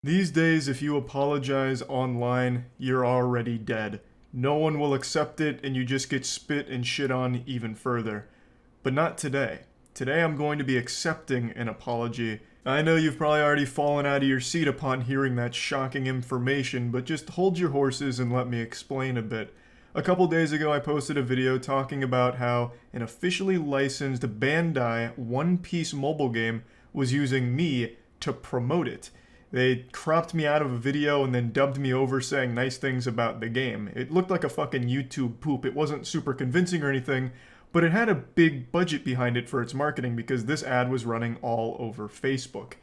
These days, if you apologize online, you're already dead. No one will accept it, and you just get spit and shit on even further. But not today. Today, I'm going to be accepting an apology. I know you've probably already fallen out of your seat upon hearing that shocking information, but just hold your horses and let me explain a bit. A couple days ago, I posted a video talking about how an officially licensed Bandai One Piece mobile game was using me to promote it. They cropped me out of a video and then dubbed me over saying nice things about the game. It looked like a fucking YouTube poop. It wasn't super convincing or anything, but it had a big budget behind it for its marketing because this ad was running all over Facebook.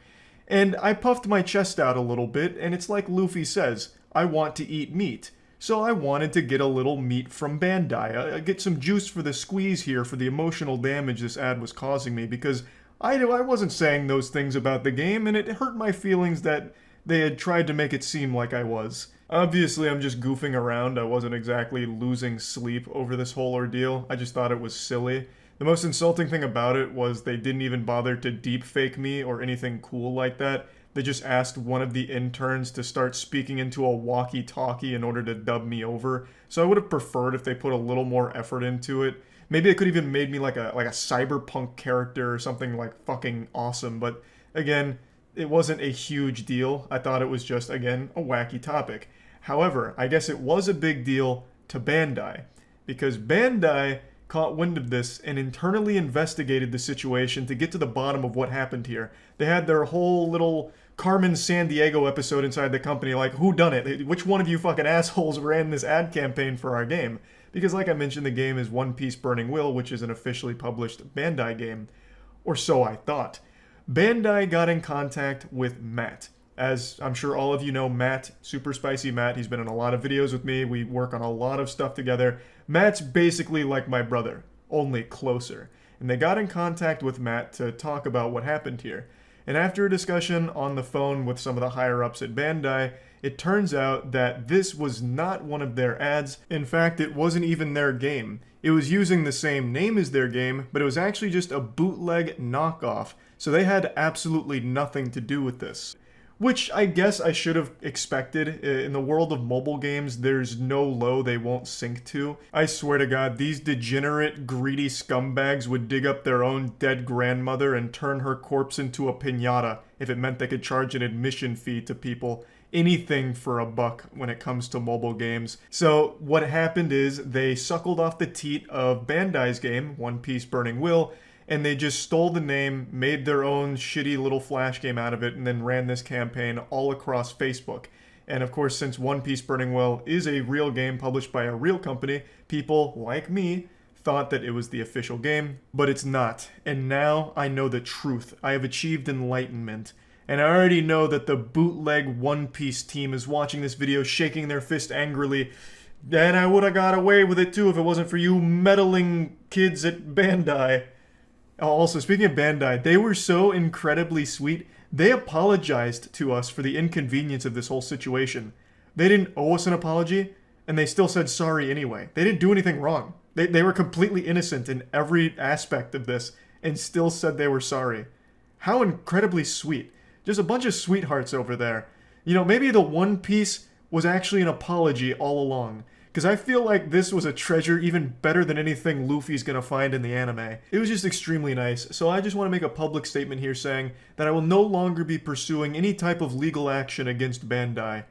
And I puffed my chest out a little bit, and it's like Luffy says, I want to eat meat. So I wanted to get a little meat from Bandai, get some juice for the squeeze here for the emotional damage this ad was causing me, because I wasn't saying those things about the game, and it hurt my feelings that they had tried to make it seem like I was. Obviously, I'm just goofing around. I wasn't exactly losing sleep over this whole ordeal. I just thought it was silly. The most insulting thing about it was they didn't even bother to deep fake me or anything cool like that. They just asked one of the interns to start speaking into a walkie-talkie in order to dub me over. So I would have preferred if they put a little more effort into it. Maybe they could even made me like a cyberpunk character or something like fucking awesome. But again, it wasn't a huge deal. I thought it was just, again, a wacky topic. However, I guess it was a big deal to Bandai, because Bandai caught wind of this and internally investigated the situation to get to the bottom of what happened here. They had their whole little Carmen Sandiego episode inside the company, like, who done it? Which one of you fucking assholes ran this ad campaign for our game? Because like I mentioned, the game is One Piece Burning Will, which is an officially published Bandai game. Or so I thought. Bandai got in contact with Matt. As I'm sure all of you know, Matt, Super Spicy Matt, he's been in a lot of videos with me. We work on a lot of stuff together. Matt's basically like my brother, only closer. And they got in contact with Matt to talk about what happened here. And after a discussion on the phone with some of the higher-ups at Bandai, it turns out that this was not one of their ads. In fact, it wasn't even their game. It was using the same name as their game, but it was actually just a bootleg knockoff. So they had absolutely nothing to do with this. Which I guess I should have expected. In the world of mobile games, there's no low they won't sink to. I swear to God, these degenerate, greedy scumbags would dig up their own dead grandmother and turn her corpse into a piñata if it meant they could charge an admission fee to people. Anything for a buck when it comes to mobile games. So what happened is they suckled off the teat of Bandai's game, One Piece Burning Will, and they just stole the name, made their own shitty little flash game out of it, and then ran this campaign all across Facebook. And of course, since One Piece Burning Will is a real game published by a real company, people like me thought that it was the official game, but it's not. And now I know the truth. I have achieved enlightenment. And I already know that the bootleg One Piece team is watching this video shaking their fist angrily. And I would have got away with it too if it wasn't for you meddling kids at Bandai. Also, speaking of Bandai, they were so incredibly sweet. They apologized to us for the inconvenience of this whole situation. They didn't owe us an apology, and they still said sorry anyway. They didn't do anything wrong. They were completely innocent in every aspect of this, and still said they were sorry. How incredibly sweet. Just a bunch of sweethearts over there. You know, maybe the One Piece was actually an apology all along. Because I feel like this was a treasure even better than anything Luffy's gonna find in the anime. It was just extremely nice, so I just want to make a public statement here saying that I will no longer be pursuing any type of legal action against Bandai.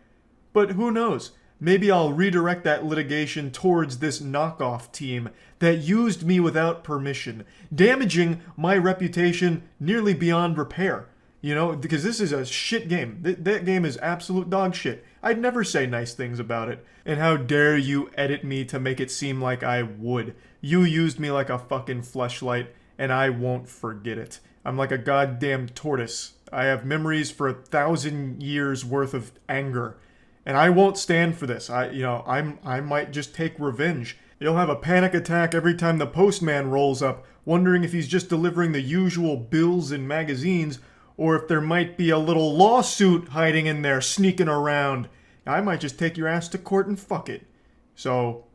But who knows? Maybe I'll redirect that litigation towards this knockoff team that used me without permission, damaging my reputation nearly beyond repair. You know, because this is a shit game. That game is absolute dog shit. I'd never say nice things about it. And how dare you edit me to make it seem like I would. You used me like a fucking fleshlight, and I won't forget it. I'm like a goddamn tortoise. I have memories for 1,000 years worth of anger. And I won't stand for this. I might just take revenge. You'll have a panic attack every time the postman rolls up, wondering if he's just delivering the usual bills and magazines, or if there might be a little lawsuit hiding in there, sneaking around. I might just take your ass to court and fuck it. So,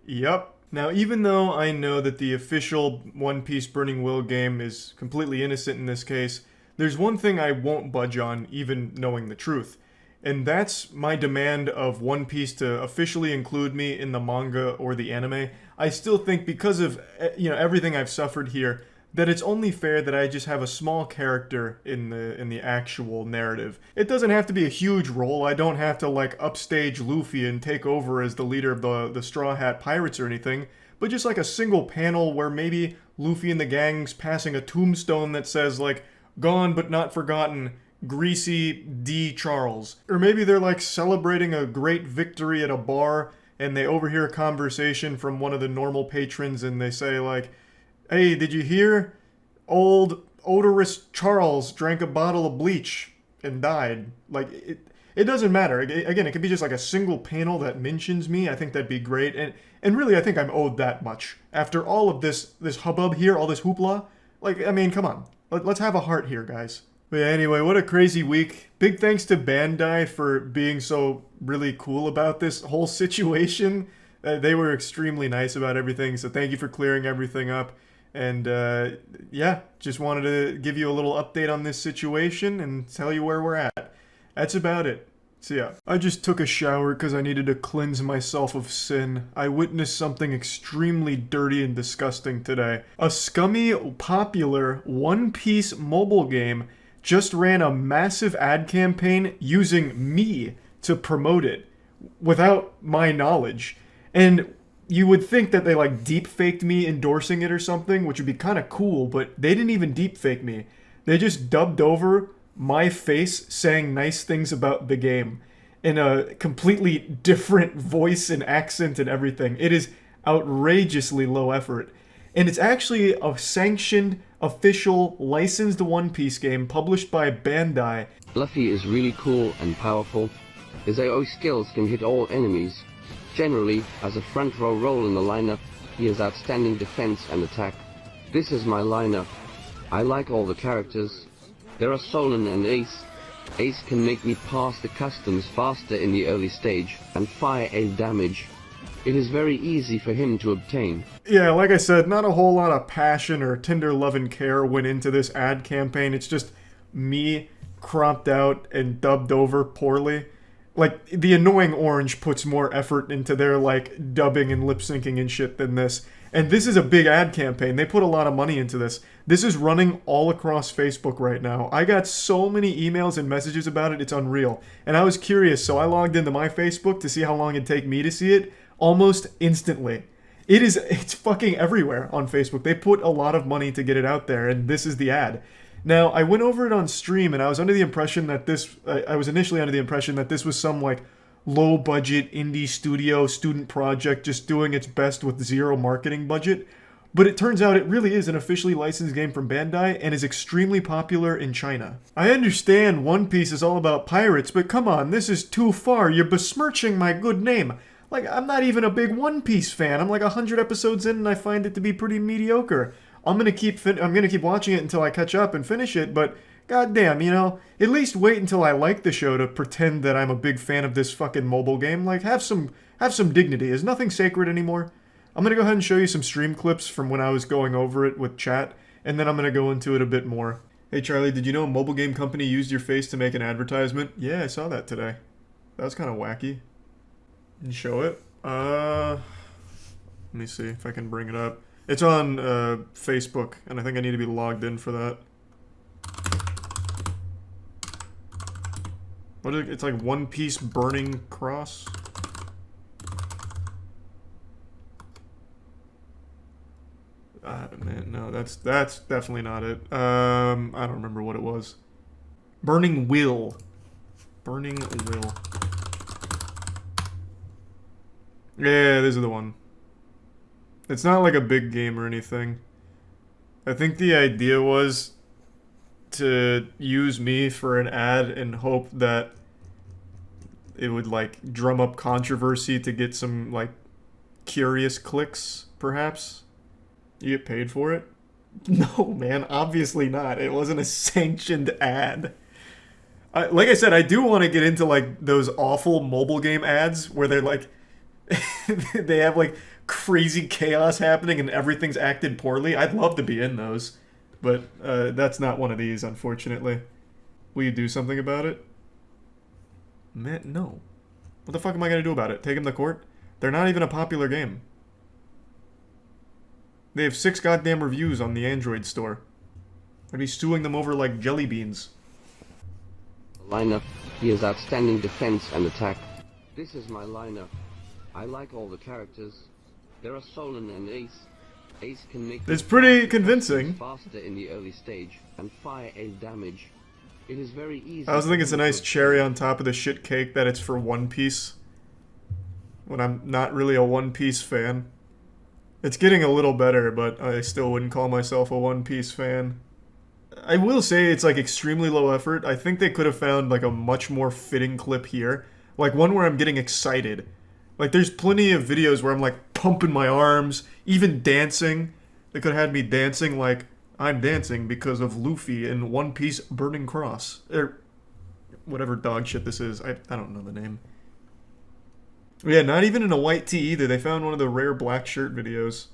yep. Now, even though I know that the official One Piece Burning Will game is completely innocent in this case, There's one thing I won't budge on, even knowing the truth, and that's my demand of One Piece to officially include me in the manga or the anime. I still think because of everything I've suffered here, that it's only fair that I just have a small character in the actual narrative. It doesn't have to be a huge role. I don't have to like upstage Luffy and take over as the leader of the Straw Hat Pirates or anything, but just like a single panel where maybe Luffy and the gang's passing a tombstone that says like "Gone but not forgotten, Greasy D. Charles." Or maybe they're like celebrating a great victory at a bar and they overhear a conversation from one of the normal patrons and they say like, "Hey, did you hear? Old odorous Charles drank a bottle of bleach and died." Like, it doesn't matter. Again, it could be just like a single panel that mentions me. I think that'd be great. And really, I think I'm owed that much. After all of this hubbub here, all this hoopla, like, I mean, come on. Let's have a heart here, guys. But yeah, anyway, what a crazy week. Big thanks to Bandai for being so really cool about this whole situation. They were extremely nice about everything, so thank you for clearing everything up. And yeah, just wanted to give you a little update on this situation and tell you where we're at. That's about it. So yeah, I just took a shower because I needed to cleanse myself of sin. I witnessed something extremely dirty and disgusting today. A scummy, popular One Piece mobile game just ran a massive ad campaign using me to promote it without my knowledge. And you would think that they like deep faked me endorsing it or something, which would be kind of cool, but they didn't even deep fake me. They just dubbed over my face saying nice things about the game in a completely different voice and accent and everything. It is outrageously low effort. And it's actually a sanctioned, official, licensed One Piece game published by Bandai. Luffy is really cool and powerful. His AoE skills can hit all enemies. Generally, as a front row role in the lineup, he has outstanding defense and attack. This is my lineup. I like all the characters. There are Solon and Ace. Ace can make me pass the customs faster in the early stage and fire a damage. It is very easy for him to obtain. Yeah, like I said, not a whole lot of passion or tender love and care went into this ad campaign. It's just me cropped out and dubbed over poorly. Like, the annoying orange puts more effort into their, like, dubbing and lip-syncing and shit than this. And this is a big ad campaign. They put a lot of money into this. This is running all across Facebook right now. I got so many emails and messages about it, it's unreal. And I was curious, so I logged into my Facebook to see how long it'd take me to see it. Almost instantly. It's fucking everywhere on Facebook. They put a lot of money to get it out there, and this is the ad. Now, I went over it on stream, and I was under the impression that I was initially under the impression that this was some, like, low-budget indie studio student project just doing its best with zero marketing budget. But it turns out it really is an officially licensed game from Bandai and is extremely popular in China. I understand One Piece is all about pirates, but come on, this is too far. You're besmirching my good name. Like, I'm not even a big One Piece fan. I'm like 100 episodes in and I find it to be pretty mediocre. I'm gonna keep watching it until I catch up and finish it, but goddamn, at least wait until I like the show to pretend that I'm a big fan of this fucking mobile game. Like, have some dignity. Is nothing sacred anymore? I'm gonna go ahead and show you some stream clips from when I was going over it with chat, and then I'm gonna go into it a bit more. Hey Charlie, did you know a mobile game company used your face to make an advertisement? Yeah, I saw that today. That was kind of wacky. And show it. Let me see if I can bring it up. It's on Facebook, and I think I need to be logged in for that. What is it? It's like One Piece Burning Cross. Man, no, that's definitely not it. I don't remember what it was. Burning Will. Burning Will. Yeah, this is the one. It's not like a big game or anything. I think the idea was to use me for an ad and hope that it would, like, drum up controversy to get some, like, curious clicks, perhaps. You get paid for it? No, man, obviously not. It wasn't a sanctioned ad. Like I said, I do want to get into, like, those awful mobile game ads where they're, like, they have, like, crazy chaos happening and everything's acted poorly. I'd love to be in those. but that's not one of these, unfortunately. Will you do something about it? Man, no. What the fuck am I gonna do about it? Take them to court? They're not even a popular game. They have 6 goddamn reviews on the Android store. I'd be suing them over like jelly beans. Lineup, he has outstanding defense and attack. This is my lineup. I like all the characters. There are Solon and Ace. Ace can make it's pretty convincing. Faster in the early stage and fire a damage. It is very easy. I also think it's a nice cherry on top of the shit cake that it's for One Piece. When I'm not really a One Piece fan. It's getting a little better, but I still wouldn't call myself a One Piece fan. I will say it's like extremely low effort. I think they could have found like a much more fitting clip here. Like one where I'm getting excited. Like there's plenty of videos where I'm like pumping my arms, even dancing. They could have had me dancing like I'm dancing because of Luffy in One Piece Burning Cross. Or whatever dog shit this is. I don't know the name. Yeah, not even in a white tee either. They found one of the rare black shirt videos.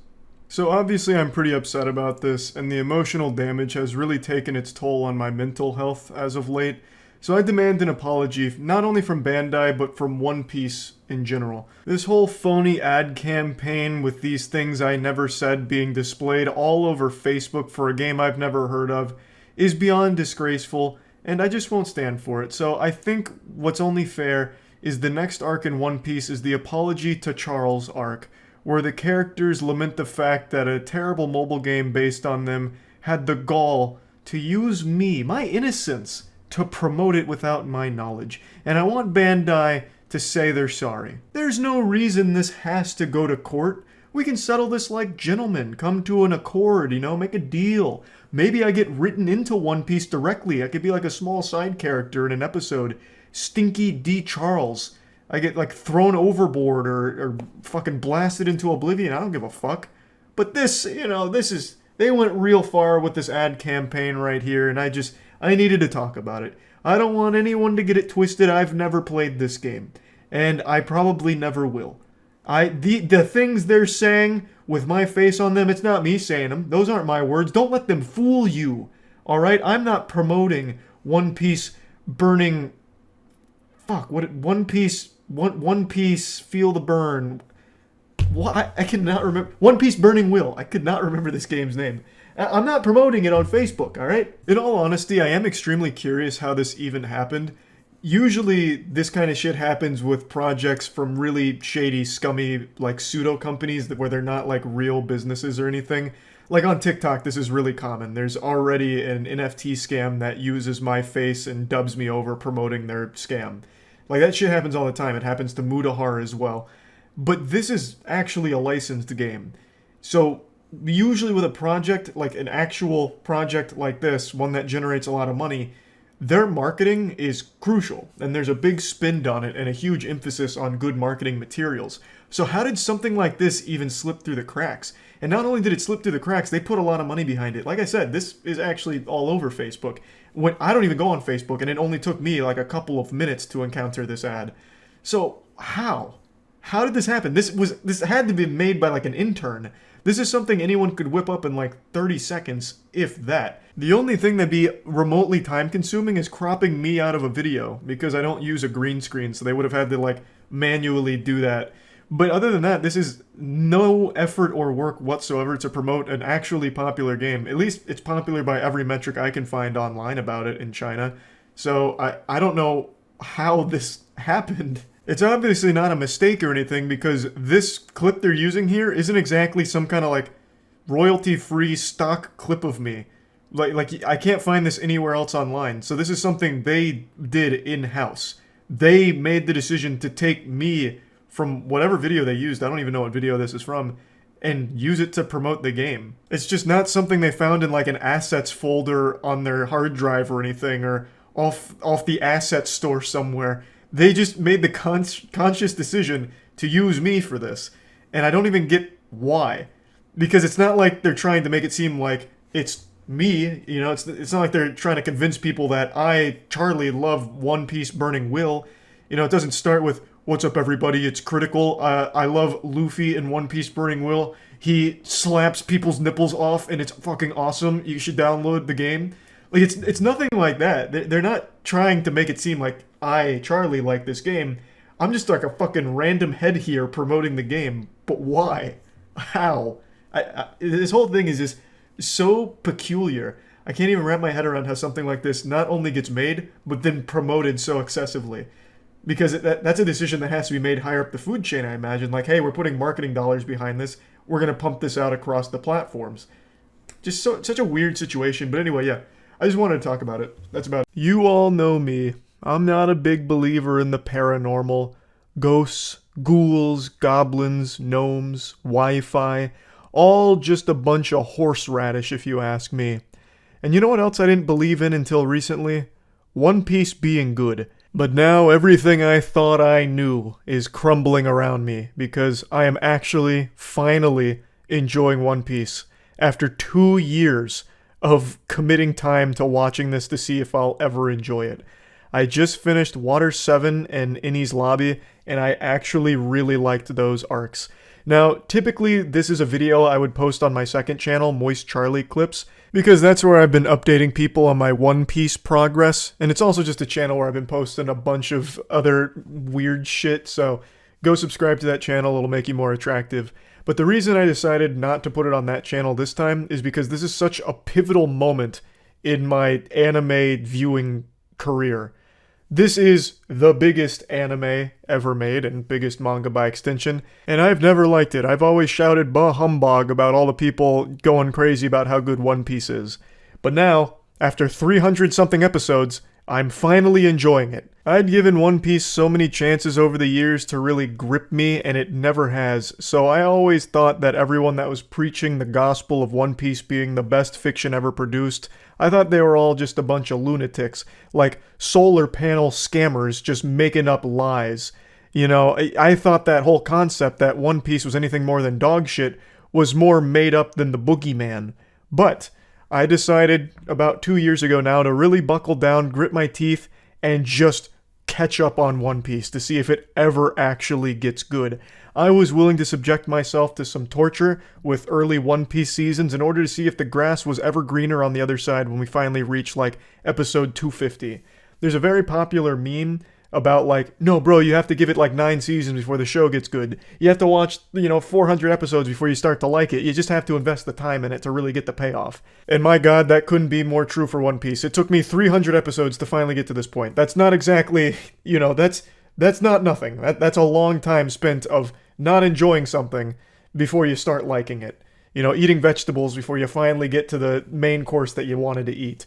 So obviously I'm pretty upset about this, and the emotional damage has really taken its toll on my mental health as of late. So I demand an apology, not only from Bandai, but from One Piece in general. This whole phony ad campaign with these things I never said being displayed all over Facebook for a game I've never heard of is beyond disgraceful, and I just won't stand for it. So I think what's only fair is the next arc in One Piece is the Apology to Charles arc, where the characters lament the fact that a terrible mobile game based on them had the gall to use me, my innocence, to promote it without my knowledge. And I want Bandai to say they're sorry. There's no reason this has to go to court. We can settle this like gentlemen, come to an accord, make a deal. Maybe I get written into One Piece directly. I could be like a small side character in an episode. Stinky D. Charles. I get like thrown overboard or fucking blasted into oblivion. I don't give a fuck. But this, they went real far with this ad campaign right here, and I needed to talk about it. I don't want anyone to get it twisted. I've never played this game, and I probably never will. The things they're saying with my face on them, it's not me saying them. Those aren't my words. Don't let them fool you. All right? I'm not promoting One Piece burning. Fuck, One Piece, feel the burn. What? I cannot remember. One Piece Burning Will. I could not remember this game's name. I'm not promoting it on Facebook, alright? In all honesty, I am extremely curious how this even happened. Usually, this kind of shit happens with projects from really shady, scummy, like, pseudo-companies where they're not, like, real businesses or anything. Like, on TikTok, this is really common. There's already an NFT scam that uses my face and dubs me over promoting their scam. Like, that shit happens all the time. It happens to Mudahar as well. But this is actually a licensed game. So, usually with a project, like an actual project like this, one that generates a lot of money, their marketing is crucial. And there's a big spin on it and a huge emphasis on good marketing materials. So how did something like this even slip through the cracks? And not only did it slip through the cracks, they put a lot of money behind it. Like I said, this is actually all over Facebook. When I don't even go on Facebook, and it only took me like a couple of minutes to encounter this ad. So how? How did this happen? This had to be made by like an intern. This is something anyone could whip up in like 30 seconds, if that. The only thing that'd be remotely time consuming is cropping me out of a video, because I don't use a green screen, so they would have had to like manually do that. But other than that, this is no effort or work whatsoever to promote an actually popular game. At least it's popular by every metric I can find online about it in China. So I don't know how this happened. It's obviously not a mistake or anything, because this clip they're using here isn't exactly some kind of like royalty-free stock clip of me. Like I can't find this anywhere else online. So this is something they did in-house. They made the decision to take me from whatever video they used, I don't even know what video this is from, and use it to promote the game. It's just not something they found in like an assets folder on their hard drive or anything, or off the assets store somewhere. They just made the conscious decision to use me for this. And I don't even get why. Because it's not like they're trying to make it seem like it's me, it's not like they're trying to convince people that I, Charlie, love One Piece Burning Will. It doesn't start with What's up, everybody? It's Critical. I love Luffy in One Piece Burning Will. He slaps people's nipples off, and it's fucking awesome. You should download the game. Like, it's nothing like that. They're not trying to make it seem like I, Charlie, like this game. I'm just like a fucking random head here promoting the game. But why? How? This whole thing is just so peculiar. I can't even wrap my head around how something like this not only gets made, but then promoted so excessively. Because that's a decision that has to be made higher up the food chain, I imagine. Like, hey, we're putting marketing dollars behind this. We're going to pump this out across the platforms. Just such a weird situation. But anyway, yeah, I just wanted to talk about it. That's about it. You all know me. I'm not a big believer in the paranormal. Ghosts, ghouls, goblins, gnomes, Wi-Fi. All just a bunch of horseradish, if you ask me. And you know what else I didn't believe in until recently? One Piece being good. But now everything I thought I knew is crumbling around me because I am actually, finally, enjoying One Piece after 2 years of committing time to watching this to see if I'll ever enjoy it. I just finished Water 7 and Innie's Lobby, and I actually really liked those arcs. Now, typically this is a video I would post on my second channel, Moist Charlie Clips, because that's where I've been updating people on my One Piece progress, and it's also just a channel where I've been posting a bunch of other weird shit, so go subscribe to that channel, it'll make you more attractive. But the reason I decided not to put it on that channel this time is because this is such a pivotal moment in my anime viewing career. This is the biggest anime ever made, and biggest manga by extension, and I've never liked it. I've always shouted bah humbug about all the people going crazy about how good One Piece is. But now, after 300-something episodes, I'm finally enjoying it. I'd given One Piece so many chances over the years to really grip me, and it never has, so I always thought that everyone that was preaching the gospel of One Piece being the best fiction ever produced, I thought they were all just a bunch of lunatics, like solar panel scammers just making up lies. You know, I thought that whole concept that One Piece was anything more than dog shit was more made up than the boogeyman. But I decided about 2 years ago now to really buckle down, grit my teeth, and just catch up on One Piece to see if it ever actually gets good. I was willing to subject myself to some torture with early One Piece seasons in order to see if the grass was ever greener on the other side when we finally reached, like, episode 250. There's a very popular meme about, like, no, bro, you have to give it, like, 9 seasons before the show gets good. You have to watch, 400 episodes before you start to like it. You just have to invest the time in it to really get the payoff. And my god, that couldn't be more true for One Piece. It took me 300 episodes to finally get to this point. That's not exactly, that's not nothing. That's a long time spent of not enjoying something before you start liking it. Eating vegetables before you finally get to the main course that you wanted to eat.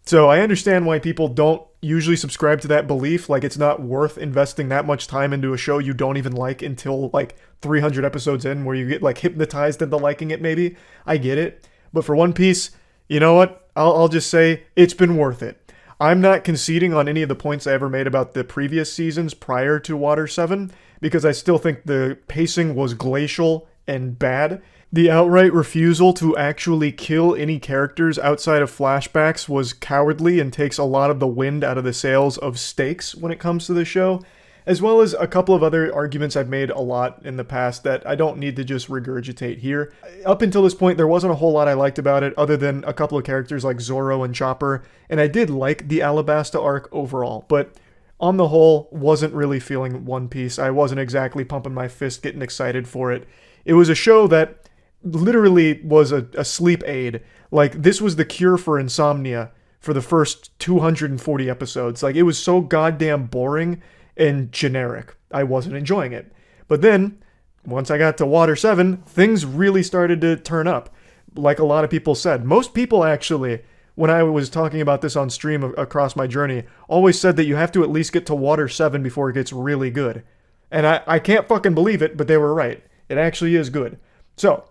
So I understand why people don't usually subscribe to that belief, like it's not worth investing that much time into a show you don't even like until like 300 episodes in where you get like hypnotized into liking it maybe. I get it. But for One Piece, you know what? I'll just say it's been worth it. I'm not conceding on any of the points I ever made about the previous seasons prior to Water 7, because I still think the pacing was glacial and bad. The outright refusal to actually kill any characters outside of flashbacks was cowardly and takes a lot of the wind out of the sails of stakes when it comes to the show, as well as a couple of other arguments I've made a lot in the past that I don't need to just regurgitate here. Up until this point, there wasn't a whole lot I liked about it other than a couple of characters like Zoro and Chopper, and I did like the Alabasta arc overall, but on the whole, wasn't really feeling One Piece. I wasn't exactly pumping my fist getting excited for it. It was a show that literally was a sleep aid. Like, this was the cure for insomnia for the first 240 episodes. Like, it was so goddamn boring and generic. I wasn't enjoying it. But then, once I got to Water 7, things really started to turn up. Like a lot of people said. Most people actually, when I was talking about this on stream across my journey, always said that you have to at least get to Water 7 before it gets really good. And I can't fucking believe it, but they were right. It actually is good. So,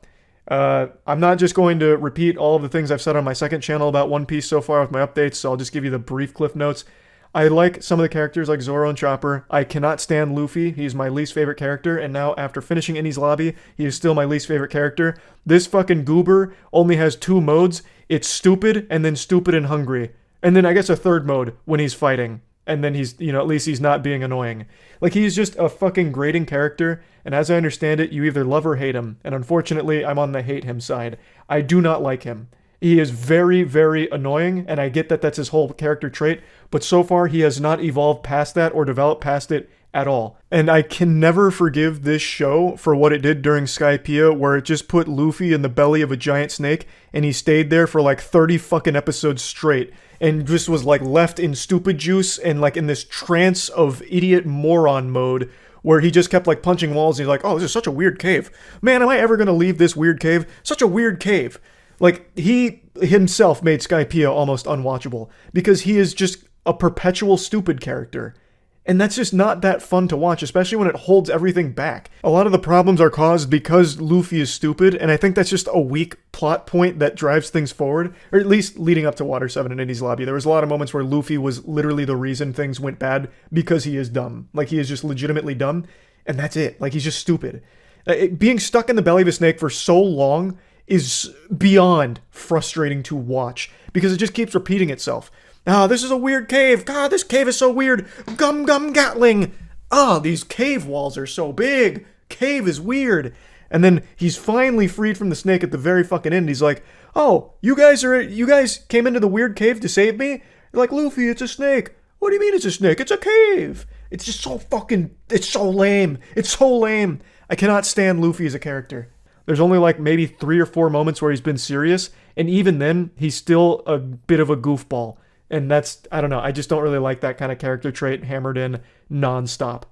I'm not just going to repeat all of the things I've said on my second channel about One Piece so far with my updates, so I'll just give you the brief cliff notes. I like some of the characters like Zoro and Chopper. I cannot stand Luffy. He's my least favorite character, and now after finishing Innie's Lobby, he is still my least favorite character. This fucking goober only has 2 modes. It's stupid, and then stupid and hungry. And then I guess a third mode when he's fighting. and then he's, at least he's not being annoying. Like, he's just a fucking grating character, and as I understand it, you either love or hate him, and unfortunately, I'm on the hate him side. I do not like him. He is very, very annoying, and I get that that's his whole character trait, but so far he has not evolved past that or developed past it at all. And I can never forgive this show for what it did during Skypiea, where it just put Luffy in the belly of a giant snake, and he stayed there for like 30 fucking episodes straight, and just was like left in stupid juice and like in this trance of idiot moron mode, where he just kept like punching walls, and he's like, oh, this is such a weird cave. Man, am I ever gonna leave this weird cave? Such a weird cave. Like, he himself made Skypiea almost unwatchable, because he is just a perpetual stupid character. And that's just not that fun to watch, especially when it holds everything back. A lot of the problems are caused because Luffy is stupid, and I think that's just a weak plot point that drives things forward, or at least leading up to Water 7 and Indy's Lobby. There was a lot of moments where Luffy was literally the reason things went bad, because he is dumb. Like, he is just legitimately dumb, and that's it. Like, he's just stupid. Being stuck in the belly of a snake for so long is beyond frustrating to watch, because it just keeps repeating itself. Ah, this is a weird cave. God, this cave is so weird. Gum Gum Gatling. Ah, these cave walls are so big. Cave is weird. And then he's finally freed from the snake at the very fucking end. He's like, oh, you guys came into the weird cave to save me? You're like, Luffy, it's a snake. What do you mean it's a snake? It's a cave. It's just so fucking, it's so lame. It's so lame. I cannot stand Luffy as a character. There's only like maybe 3 or 4 moments where he's been serious, and even then, he's still a bit of a goofball. And that's, I don't know, I just don't really like that kind of character trait hammered in nonstop.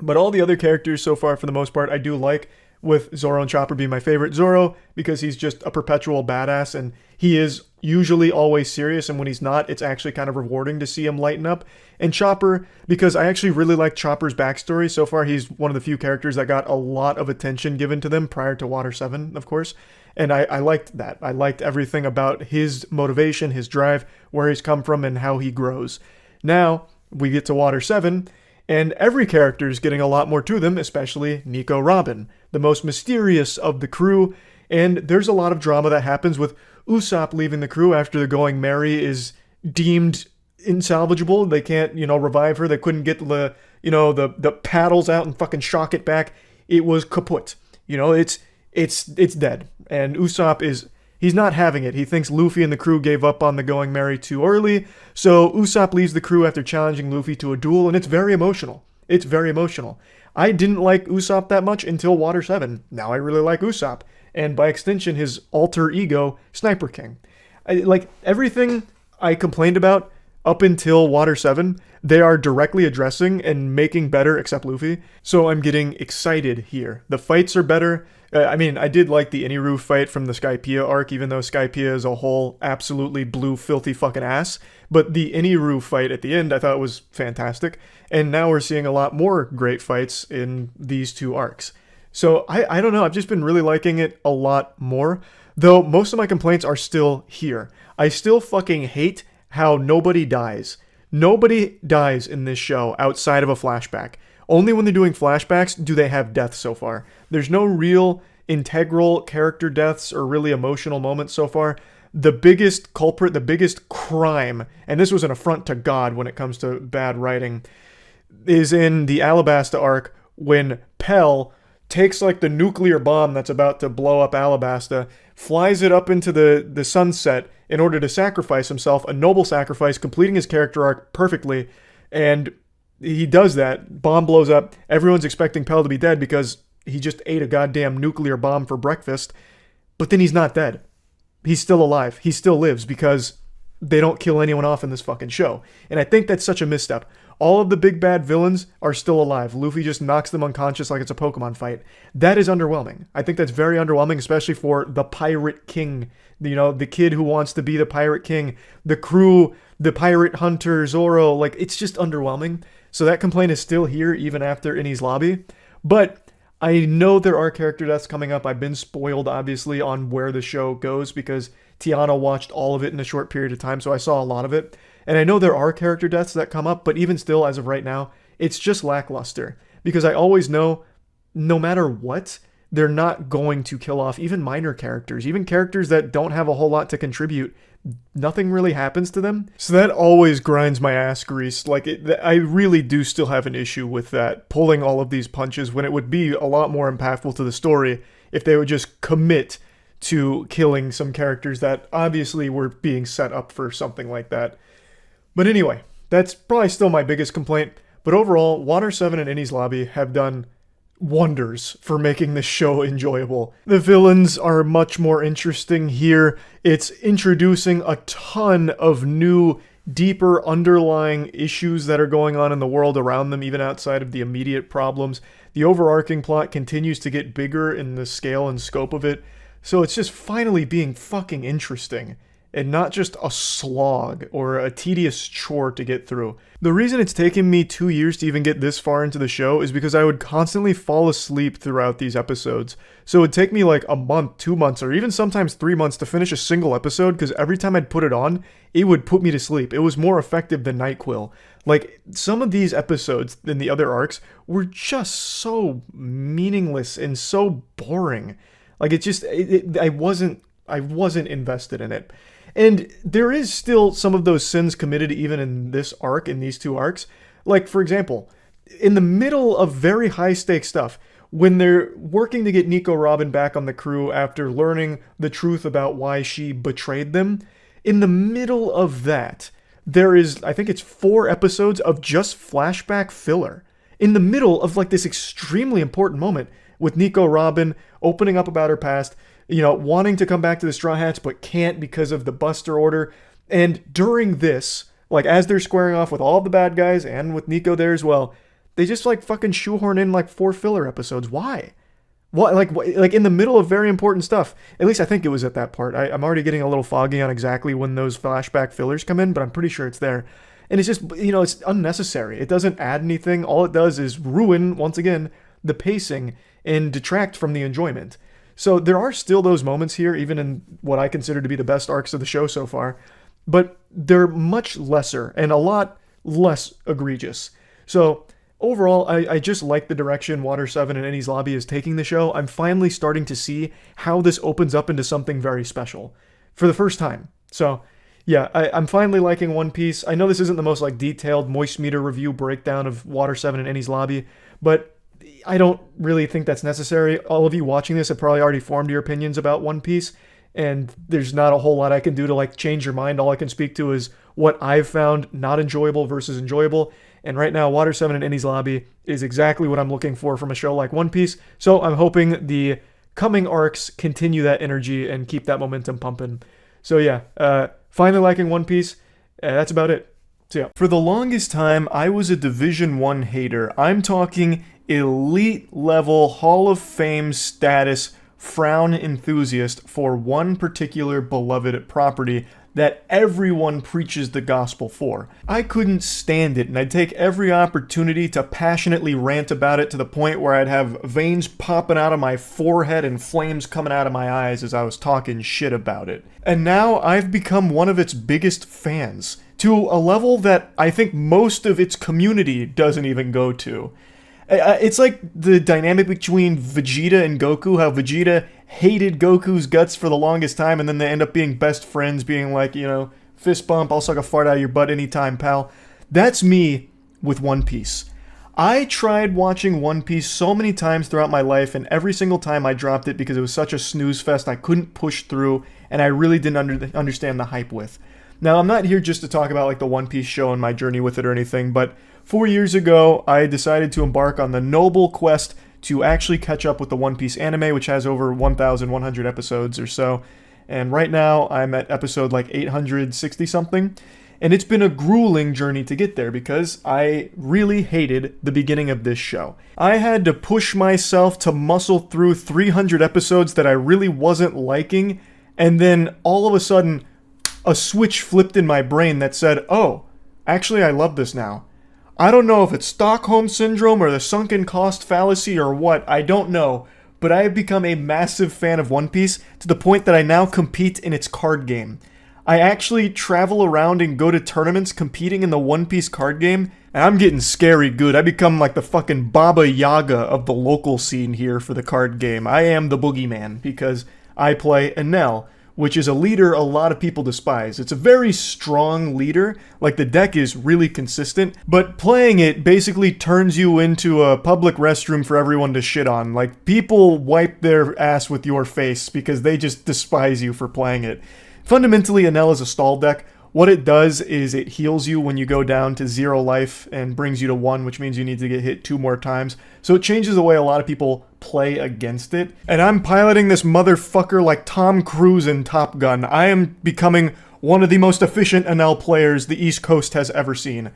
But all the other characters so far, for the most part, I do like, with Zoro and Chopper being my favorite. Zoro, because he's just a perpetual badass, and he is usually always serious, and when he's not, it's actually kind of rewarding to see him lighten up. And Chopper, because I actually really like Chopper's backstory. So far, he's one of the few characters that got a lot of attention given to them prior to Water 7, of course. And I liked that. I liked everything about his motivation, his drive, where he's come from, and how he grows. Now, we get to Water 7, and every character is getting a lot more to them, especially Nico Robin, the most mysterious of the crew. And there's a lot of drama that happens with Usopp leaving the crew after the Going Merry is deemed insalvageable. They can't, revive her. They couldn't get the paddles out and fucking shock it back. It was kaput. It's dead. And Usopp he's not having it. He thinks Luffy and the crew gave up on the Going Merry too early. So Usopp leaves the crew after challenging Luffy to a duel, and it's very emotional. It's very emotional. I didn't like Usopp that much until Water 7. Now I really like Usopp. And by extension, his alter ego, Sniper King. Like, everything I complained about up until Water 7, they are directly addressing and making better, except Luffy. So I'm getting excited here. The fights are better. I did like the Iniru fight from the Skypiea arc, even though Skypiea as a whole absolutely blew filthy fucking ass. But the Iniru fight at the end I thought was fantastic. And now we're seeing a lot more great fights in these 2 arcs. So I don't know, I've just been really liking it a lot more. Though most of my complaints are still here. I still fucking hate how nobody dies. Nobody dies in this show outside of a flashback. Only when they're doing flashbacks do they have deaths so far. There's no real integral character deaths or really emotional moments so far. The biggest culprit, the biggest crime, and this was an affront to God when it comes to bad writing, is in the Alabasta arc when Pell takes like the nuclear bomb that's about to blow up Alabasta, flies it up into the sunset in order to sacrifice himself, a noble sacrifice, completing his character arc perfectly, and he does that, bomb blows up, everyone's expecting Pell to be dead because he just ate a goddamn nuclear bomb for breakfast, but then he's not dead. He's still alive. He still lives because they don't kill anyone off in this fucking show. And I think that's such a misstep. All of the big bad villains are still alive. Luffy just knocks them unconscious like it's a Pokemon fight. That is underwhelming. I think that's very underwhelming, especially for the Pirate King. The kid who wants to be the Pirate King. The crew, the Pirate Hunter, Zoro. Like, it's just underwhelming. So that complaint is still here even after Inny's Lobby. But I know there are character deaths coming up. I've been spoiled, obviously, on where the show goes because Tiana watched all of it in a short period of time, so I saw a lot of it. And I know there are character deaths that come up, but even still, as of right now, it's just lackluster. Because I always know, no matter what, they're not going to kill off even minor characters. Even characters that don't have a whole lot to contribute, nothing really happens to them. So that always grinds my ass grease. Like, I really do still have an issue with that, pulling all of these punches when it would be a lot more impactful to the story if they would just commit to killing some characters that obviously were being set up for something like that. But anyway, that's probably still my biggest complaint. But overall, Water 7 and Innie's Lobby have done wonders for making this show enjoyable. The villains are much more interesting here. It's introducing a ton of new, deeper underlying issues that are going on in the world around them, even outside of the immediate problems. The overarching plot continues to get bigger in the scale and scope of it, so it's just finally being fucking interesting, and not just a slog or a tedious chore to get through. The reason it's taken me 2 years to even get this far into the show is because I would constantly fall asleep throughout these episodes. So it would take me like a month, 2 months, or even sometimes 3 months to finish a single episode, because every time I'd put it on, it would put me to sleep. It was more effective than NyQuil. Like, some of these episodes in the other arcs were just so meaningless and so boring. Like, I wasn't invested in it. And there is still some of those sins committed even in this arc, in these two arcs. Like, for example, in the middle of very high-stakes stuff, when they're working to get Nico Robin back on the crew after learning the truth about why she betrayed them, in the middle of that, there is, I think it's 4 episodes of just flashback filler. In the middle of, like, this extremely important moment with Nico Robin opening up about her past, you know, wanting to come back to the Straw Hats but can't because of the Buster order. And during this, like, as they're squaring off with all the bad guys and with Nico there as well, they just, like, fucking shoehorn in, like, 4 filler episodes. Why? What, like in the middle of very important stuff. At least I think it was at that part. I'm already getting a little foggy on exactly when those flashback fillers come in, but I'm pretty sure it's there. And it's just, you know, it's unnecessary. It doesn't add anything. All it does is ruin, once again, the pacing and detract from the enjoyment. So there are still those moments here, even in what I consider to be the best arcs of the show so far, but they're much lesser and a lot less egregious. So overall, I just like the direction Water 7 and Innie's Lobby is taking the show. I'm finally starting to see how this opens up into something very special for the first time. So yeah, I'm finally liking One Piece. I know this isn't the most like detailed Moist Meter review breakdown of Water 7 and Innie's Lobby, but I don't really think that's necessary. All of you watching this have probably already formed your opinions about One Piece, and there's not a whole lot I can do to like change your mind. All I can speak to is what I've found not enjoyable versus enjoyable. And right now, Water 7 and Innie's Lobby is exactly what I'm looking for from a show like One Piece. So I'm hoping the coming arcs continue that energy and keep that momentum pumping. So yeah, finally liking One Piece. That's about it. So yeah. For the longest time, I was a Division 1 hater. I'm talking elite level Hall of Fame status frown enthusiast for one particular beloved property that everyone preaches the gospel for. I couldn't stand it, and I'd take every opportunity to passionately rant about it to the point where I'd have veins popping out of my forehead and flames coming out of my eyes as I was talking shit about it. And now I've become one of its biggest fans, to a level that I think most of its community doesn't even go to. It's like the dynamic between Vegeta and Goku, how Vegeta hated Goku's guts for the longest time, and then they end up being best friends, being like, you know, fist bump, I'll suck a fart out of your butt anytime, pal. That's me with One Piece. I tried watching One Piece so many times throughout my life, and every single time I dropped it because it was such a snooze fest I couldn't push through, and I really didn't understand the hype with. Now, I'm not here just to talk about like the One Piece show and my journey with it or anything, but 4 years ago, I decided to embark on the noble quest to actually catch up with the One Piece anime, which has over 1,100 episodes or so. And right now, I'm at episode like 860-something. And it's been a grueling journey to get there because I really hated the beginning of this show. I had to push myself to muscle through 300 episodes that I really wasn't liking, and then all of a sudden, a switch flipped in my brain that said, oh, actually I love this now. I don't know if it's Stockholm Syndrome or the sunken cost fallacy or what, I don't know, but I have become a massive fan of One Piece to the point that I now compete in its card game. I actually travel around and go to tournaments competing in the One Piece card game, and I'm getting scary good. I become like the fucking Baba Yaga of the local scene here for the card game. I am the boogeyman because I play Enel, which is a leader a lot of people despise. It's a very strong leader, like the deck is really consistent, but playing it basically turns you into a public restroom for everyone to shit on. Like, people wipe their ass with your face because they just despise you for playing it. Fundamentally, Enel is a stall deck. What it does is it heals you when you go down to 0 life and brings you to 1, which means you need to get hit 2 more times. So it changes the way a lot of people play against it. And I'm piloting this motherfucker like Tom Cruise in Top Gun. I am becoming one of the most efficient Enel players the East Coast has ever seen.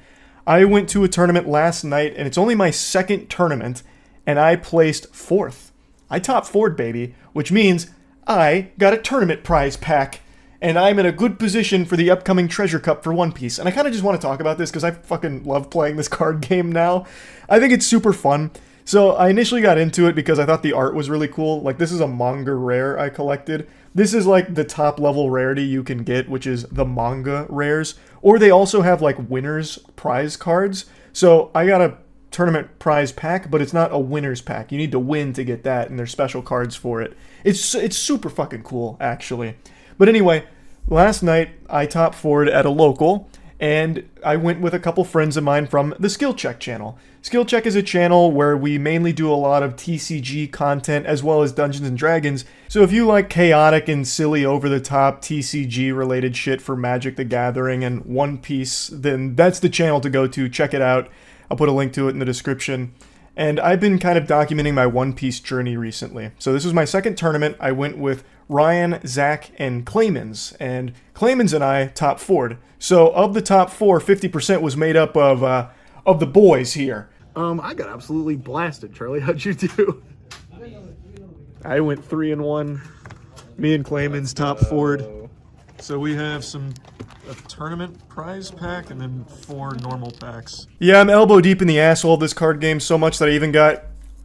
I went to a tournament last night, and it's only my second tournament, and I placed 4th. I top 4'd, baby, which means I got a tournament prize pack. And I'm in a good position for the upcoming Treasure Cup for One Piece. And I kind of just want to talk about this because I fucking love playing this card game now. I think it's super fun. So I initially got into it because I thought the art was really cool. Like, this is a manga rare I collected. This is like the top level rarity you can get, which is the manga rares. Or they also have like winners prize cards. So I got a tournament prize pack, but it's not a winner's pack. You need to win to get that, and there's special cards for it. It's super fucking cool, actually. But anyway, last night I top 4'd at a local, and I went with a couple friends of mine from the Skill Check channel. Skill Check is a channel where we mainly do a lot of TCG content as well as Dungeons & Dragons. So if you like chaotic and silly over-the-top TCG related shit for Magic the Gathering and One Piece, then that's the channel to go to. Check it out. I'll put a link to it in the description. And I've been kind of documenting my One Piece journey recently. So this was my second tournament. I went with Ryan, Zach, and Penguinz0, and Penguinz0 and I top 4'd. So of the top 4, 50% was made up of the boys here. I got absolutely blasted. Charlie, how'd you do? I went 3-1. Me and Penguinz0 top 4'd. So we have a tournament prize pack and then 4 normal packs. Yeah, I'm elbow deep in the asshole of this card game so much that I even got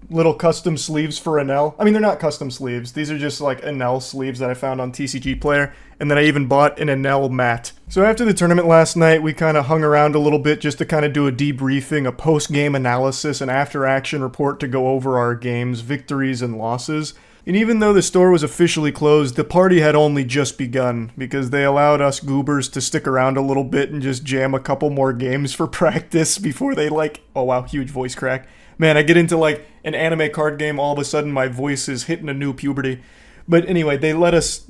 little custom sleeves for Enel. I mean, they're not custom sleeves. These are just like Enel sleeves that I found on TCG Player. And then I even bought an Enel mat. So after the tournament last night, we kind of hung around a little bit just to kind of do a debriefing, a post-game analysis, an after-action report to go over our games, victories and losses. And even though the store was officially closed, the party had only just begun because they allowed us goobers to stick around a little bit and just jam a couple more games for practice before they oh wow, huge voice crack. Man, I get into like an anime card game, all of a sudden my voice is hitting a new puberty. But anyway, they let us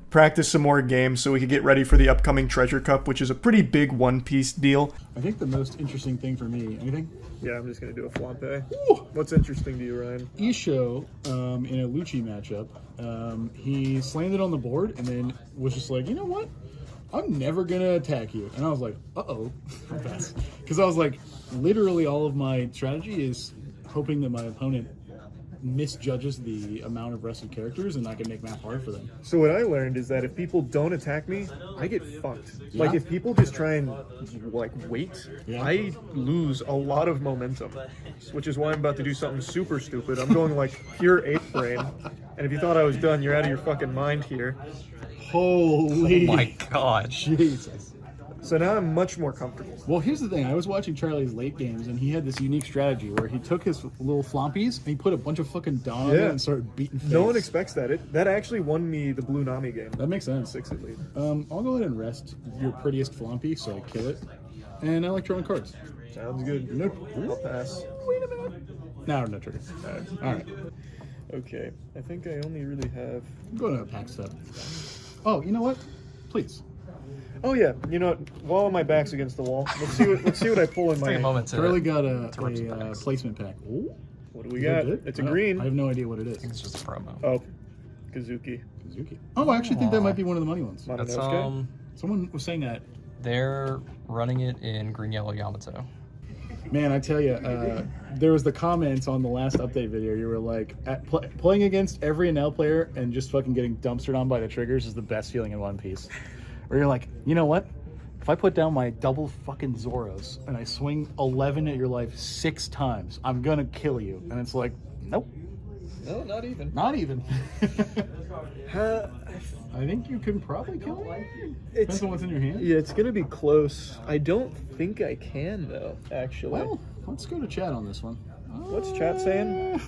practice some more games so we could get ready for the upcoming Treasure Cup, which is a pretty big One Piece deal. I think the most interesting thing for me, anything? Yeah, I'm just going to do a Flampe. What's interesting to you, Ryan? Isho, in a Lucci matchup, he slammed it on the board and then was just like, you know what? I'm never going to attack you. And I was like, uh-oh. Because I was like, literally all of my strategy is hoping that my opponent misjudges the amount of rested characters and I can make math hard for them. So what I learned is that if people don't attack me, I get fucked. Yeah. Like if people just try and like wait, Yeah. I lose a lot of momentum. Which is why I'm about to do something super stupid. I'm going like pure ape brain. And if you thought I was done, you're out of your fucking mind here. Holy Oh my god. Jesus. So now I'm much more comfortable. Well, here's the thing. I was watching Charlie's late games, and he had this unique strategy where he took his little flompies and he put a bunch of fucking Dawn on it and started beating face. No one expects that. That actually won me the Blue Nami game. That makes sense. 6 at lead. I'll go ahead and rest your prettiest flompy, so I kill it. And I like drawing cards. Sounds good. Nope. I'll pass. Wait a minute. No, no trigger. All right. Okay. I think I only really have... I'm going to a pack step. Oh, you know what? Please. Oh yeah, you know what? While my back's against the wall, let's see what I pull in my. Take a moment to. Charlie got a rip some packs. placement pack. Ooh. What do we got? It's a green. I have no idea what it is. I think it's just a promo. Oh, Kazuki. Kazuki. Oh, I actually think that might be one of the money ones. That's Mononosuke? Someone was saying that. they're running it in green yellow Yamato. Man, I tell you, there was the comments on the last update video. You were like, playing against every NL player and just fucking getting dumpstered on by the triggers is the best feeling in One Piece. Or you're like, you know what? If I put down my double fucking Zoros and I swing 11 at your life 6 times, I'm gonna kill you. And it's like, nope. No, not even. Not even. I think you can probably kill me. Depends on what's in your hand. Yeah, it's gonna be close. I don't think I can though. Actually. Well, let's go to chat on this one. What's chat saying?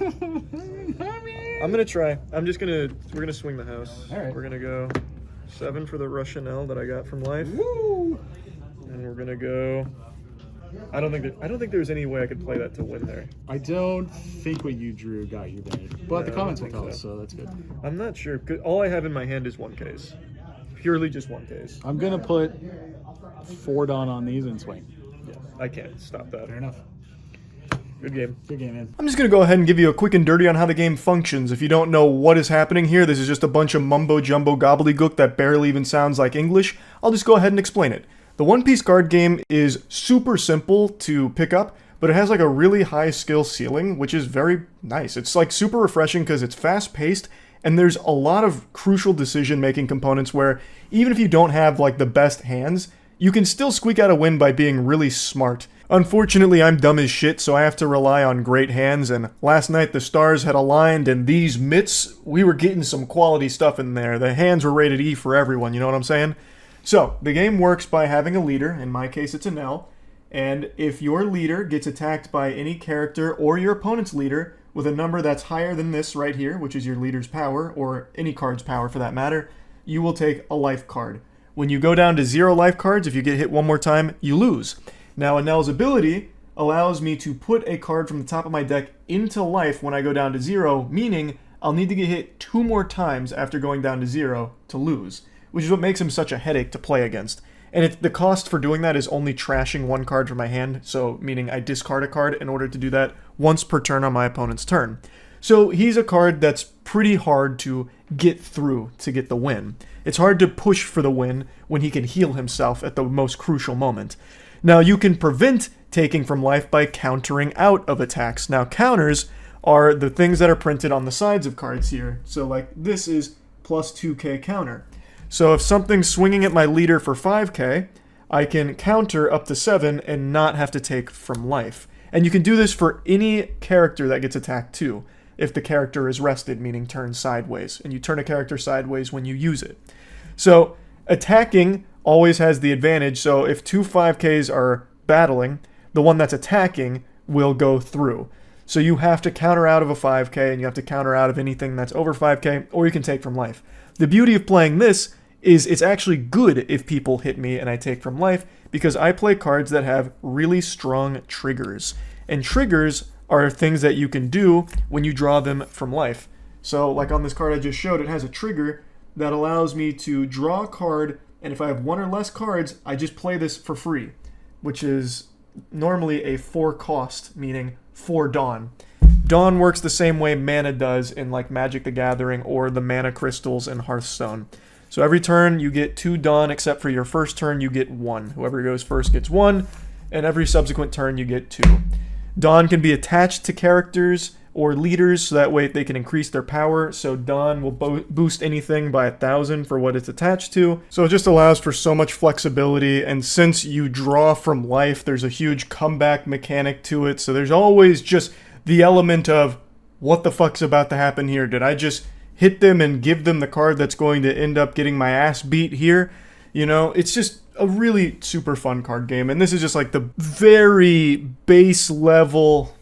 I'm gonna try. We're gonna swing the house. All right. We're gonna go 7 for the Russian L that I got from life. Woo! And we're gonna go. I don't think there's any way I could play that to win there. I don't think what you drew got you there, but the No, I comments will don't tell think us, so that's good. I'm not sure. 'Cause all I have in my hand is one case. Purely just one case. I'm gonna put 4 Dawn on these and swing. Yeah, I can't stop that. Fair enough. Good game. Good game, man. I'm just going to go ahead and give you a quick and dirty on how the game functions. If you don't know what is happening here, this is just a bunch of mumbo-jumbo gobbledygook that barely even sounds like English. I'll just go ahead and explain it. The One Piece card game is super simple to pick up, but it has like a really high skill ceiling, which is very nice. It's like super refreshing because it's fast-paced, and there's a lot of crucial decision-making components where even if you don't have like the best hands, you can still squeak out a win by being really smart. Unfortunately, I'm dumb as shit, so I have to rely on great hands, and last night the stars had aligned, and these mitts, we were getting some quality stuff in there. The hands were rated E for everyone, you know what I'm saying? So, the game works by having a leader, in my case it's an L, and if your leader gets attacked by any character or your opponent's leader with a number that's higher than this right here, which is your leader's power, or any card's power for that matter, you will take a life card. When you go down to 0 life cards, if you get hit one more time, you lose. Now, Anel's ability allows me to put a card from the top of my deck into life when I go down to 0, meaning I'll need to get hit 2 more times after going down to 0 to lose, which is what makes him such a headache to play against. And the cost for doing that is only trashing 1 card from my hand, so meaning I discard a card in order to do that once per turn on my opponent's turn. So he's a card that's pretty hard to get through to get the win. It's hard to push for the win when he can heal himself at the most crucial moment. Now, you can prevent taking from life by countering out of attacks. Now, counters are the things that are printed on the sides of cards here. So, like, this is plus 2k counter. So if something's swinging at my leader for 5k, I can counter up to 7 and not have to take from life. And you can do this for any character that gets attacked too, if the character is rested, meaning turned sideways. And you turn a character sideways when you use it. So attacking always has the advantage, so if 2 5ks are battling, the one that's attacking will go through. So you have to counter out of a 5k, and you have to counter out of anything that's over 5k, or you can take from life. The beauty of playing this is it's actually good if people hit me and I take from life, because I play cards that have really strong triggers. And triggers are things that you can do when you draw them from life. So like on this card I just showed, it has a trigger that allows me to draw a card, and if I have 1 or less cards, I just play this for free, which is normally a 4 cost, meaning 4 Dawn. Dawn works the same way mana does in like Magic the Gathering or the mana crystals in Hearthstone. So every turn you get 2 Dawn, except for your first turn you get 1. Whoever goes first gets 1, and every subsequent turn you get 2. Dawn can be attached to characters or leaders, so that way they can increase their power. So Dawn will boost anything by 1,000 for what it's attached to. So it just allows for so much flexibility, and since you draw from life, there's a huge comeback mechanic to it. So there's always just the element of, what the fuck's about to happen here? Did I just hit them and give them the card that's going to end up getting my ass beat here? You know, it's just a really super fun card game, and this is just like the very base level,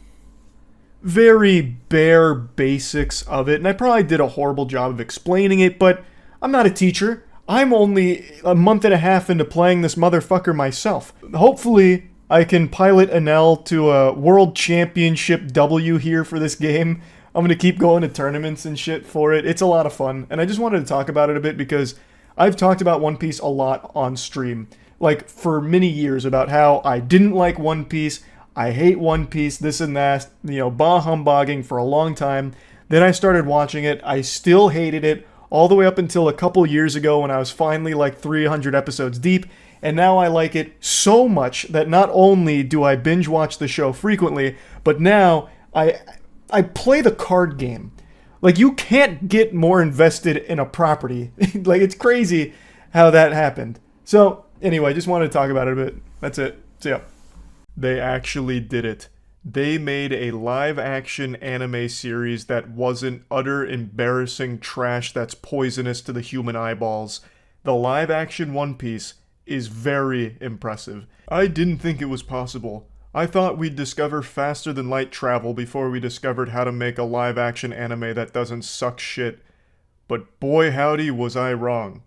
very bare basics of it. And I probably did a horrible job of explaining it, but I'm not a teacher. I'm only a month and a half into playing this motherfucker myself. Hopefully I can pilot Anel to a world championship W here for this game. I'm going to keep going to tournaments and shit for it. It's a lot of fun, and I just wanted to talk about it a bit because I've talked about One Piece a lot on stream, like for many years, about how I didn't like One Piece, I hate One Piece, this and that, you know, bah humbugging for a long time. Then I started watching it, I still hated it, all the way up until a couple years ago when I was finally like 300 episodes deep, and now I like it so much that not only do I binge watch the show frequently, but now I play the card game. Like, you can't get more invested in a property. Like, it's crazy how that happened. So, anyway, just wanted to talk about it a bit. That's it. See ya. They actually did it. They made a live-action anime series that wasn't utter embarrassing trash that's poisonous to the human eyeballs. The live-action One Piece is very impressive. I didn't think it was possible. I thought we'd discover faster than light travel before we discovered how to make a live-action anime that doesn't suck shit. But boy howdy was I wrong.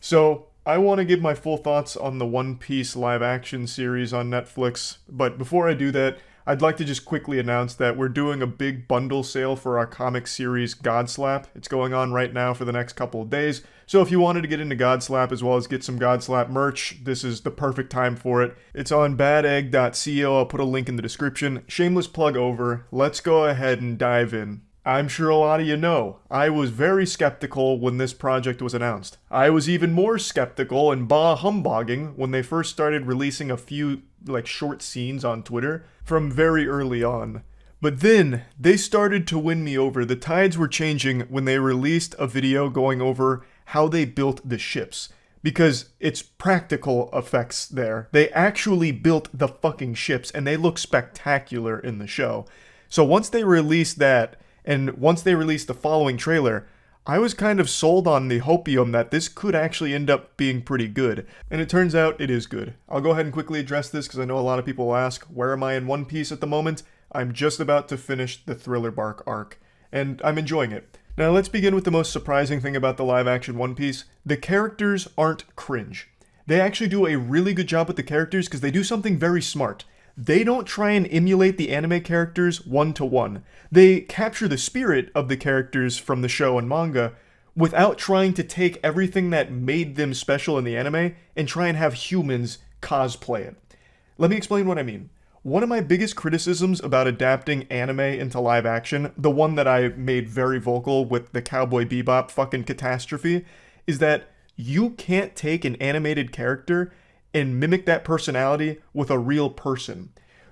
So, I want to give my full thoughts on the One Piece live action series on Netflix, but before I do that, I'd like to just quickly announce that we're doing a big bundle sale for our comic series Godslap. It's going on right now for the next couple of days, so if you wanted to get into Godslap as well as get some Godslap merch, this is the perfect time for it. It's on badegg.co, I'll put a link in the description. Shameless plug over, let's go ahead and dive in. I'm sure a lot of you know, I was very skeptical when this project was announced. I was even more skeptical and bah-humbogging when they first started releasing a few short scenes on Twitter from very early on. But then, they started to win me over. The tides were changing when they released a video going over how they built the ships. Because it's practical effects there. They actually built the fucking ships, and they look spectacular in the show. So once they released that, and once they released the following trailer, I was kind of sold on the hopium that this could actually end up being pretty good. And it turns out it is good. I'll go ahead and quickly address this because I know a lot of people will ask, where am I in One Piece at the moment? I'm just about to finish the Thriller Bark arc, and I'm enjoying it. Now let's begin with the most surprising thing about the live action One Piece. The characters aren't cringe. They actually do a really good job with the characters because they do something very smart. They don't try and emulate the anime characters one-to-one. They capture the spirit of the characters from the show and manga without trying to take everything that made them special in the anime and try and have humans cosplay it. Let me explain what I mean. One of my biggest criticisms about adapting anime into live action, the one that I made very vocal with the Cowboy Bebop fucking catastrophe, is that you can't take an animated character and mimic that personality with a real person.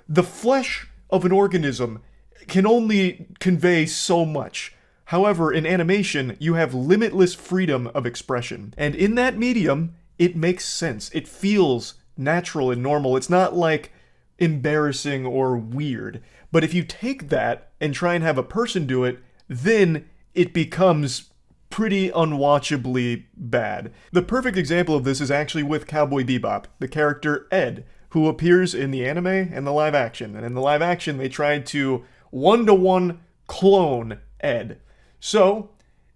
The flesh of an organism can only convey so much. However, in animation, you have limitless freedom of expression. And in that medium, it makes sense. It feels natural and normal. It's not like embarrassing or weird. But if you take that and try and have a person do it, then it becomes pretty unwatchably bad. The perfect example of this is actually with Cowboy Bebop, the character Ed, who appears in the anime and the live action. And in the live action, they tried to one-to-one clone Ed. So,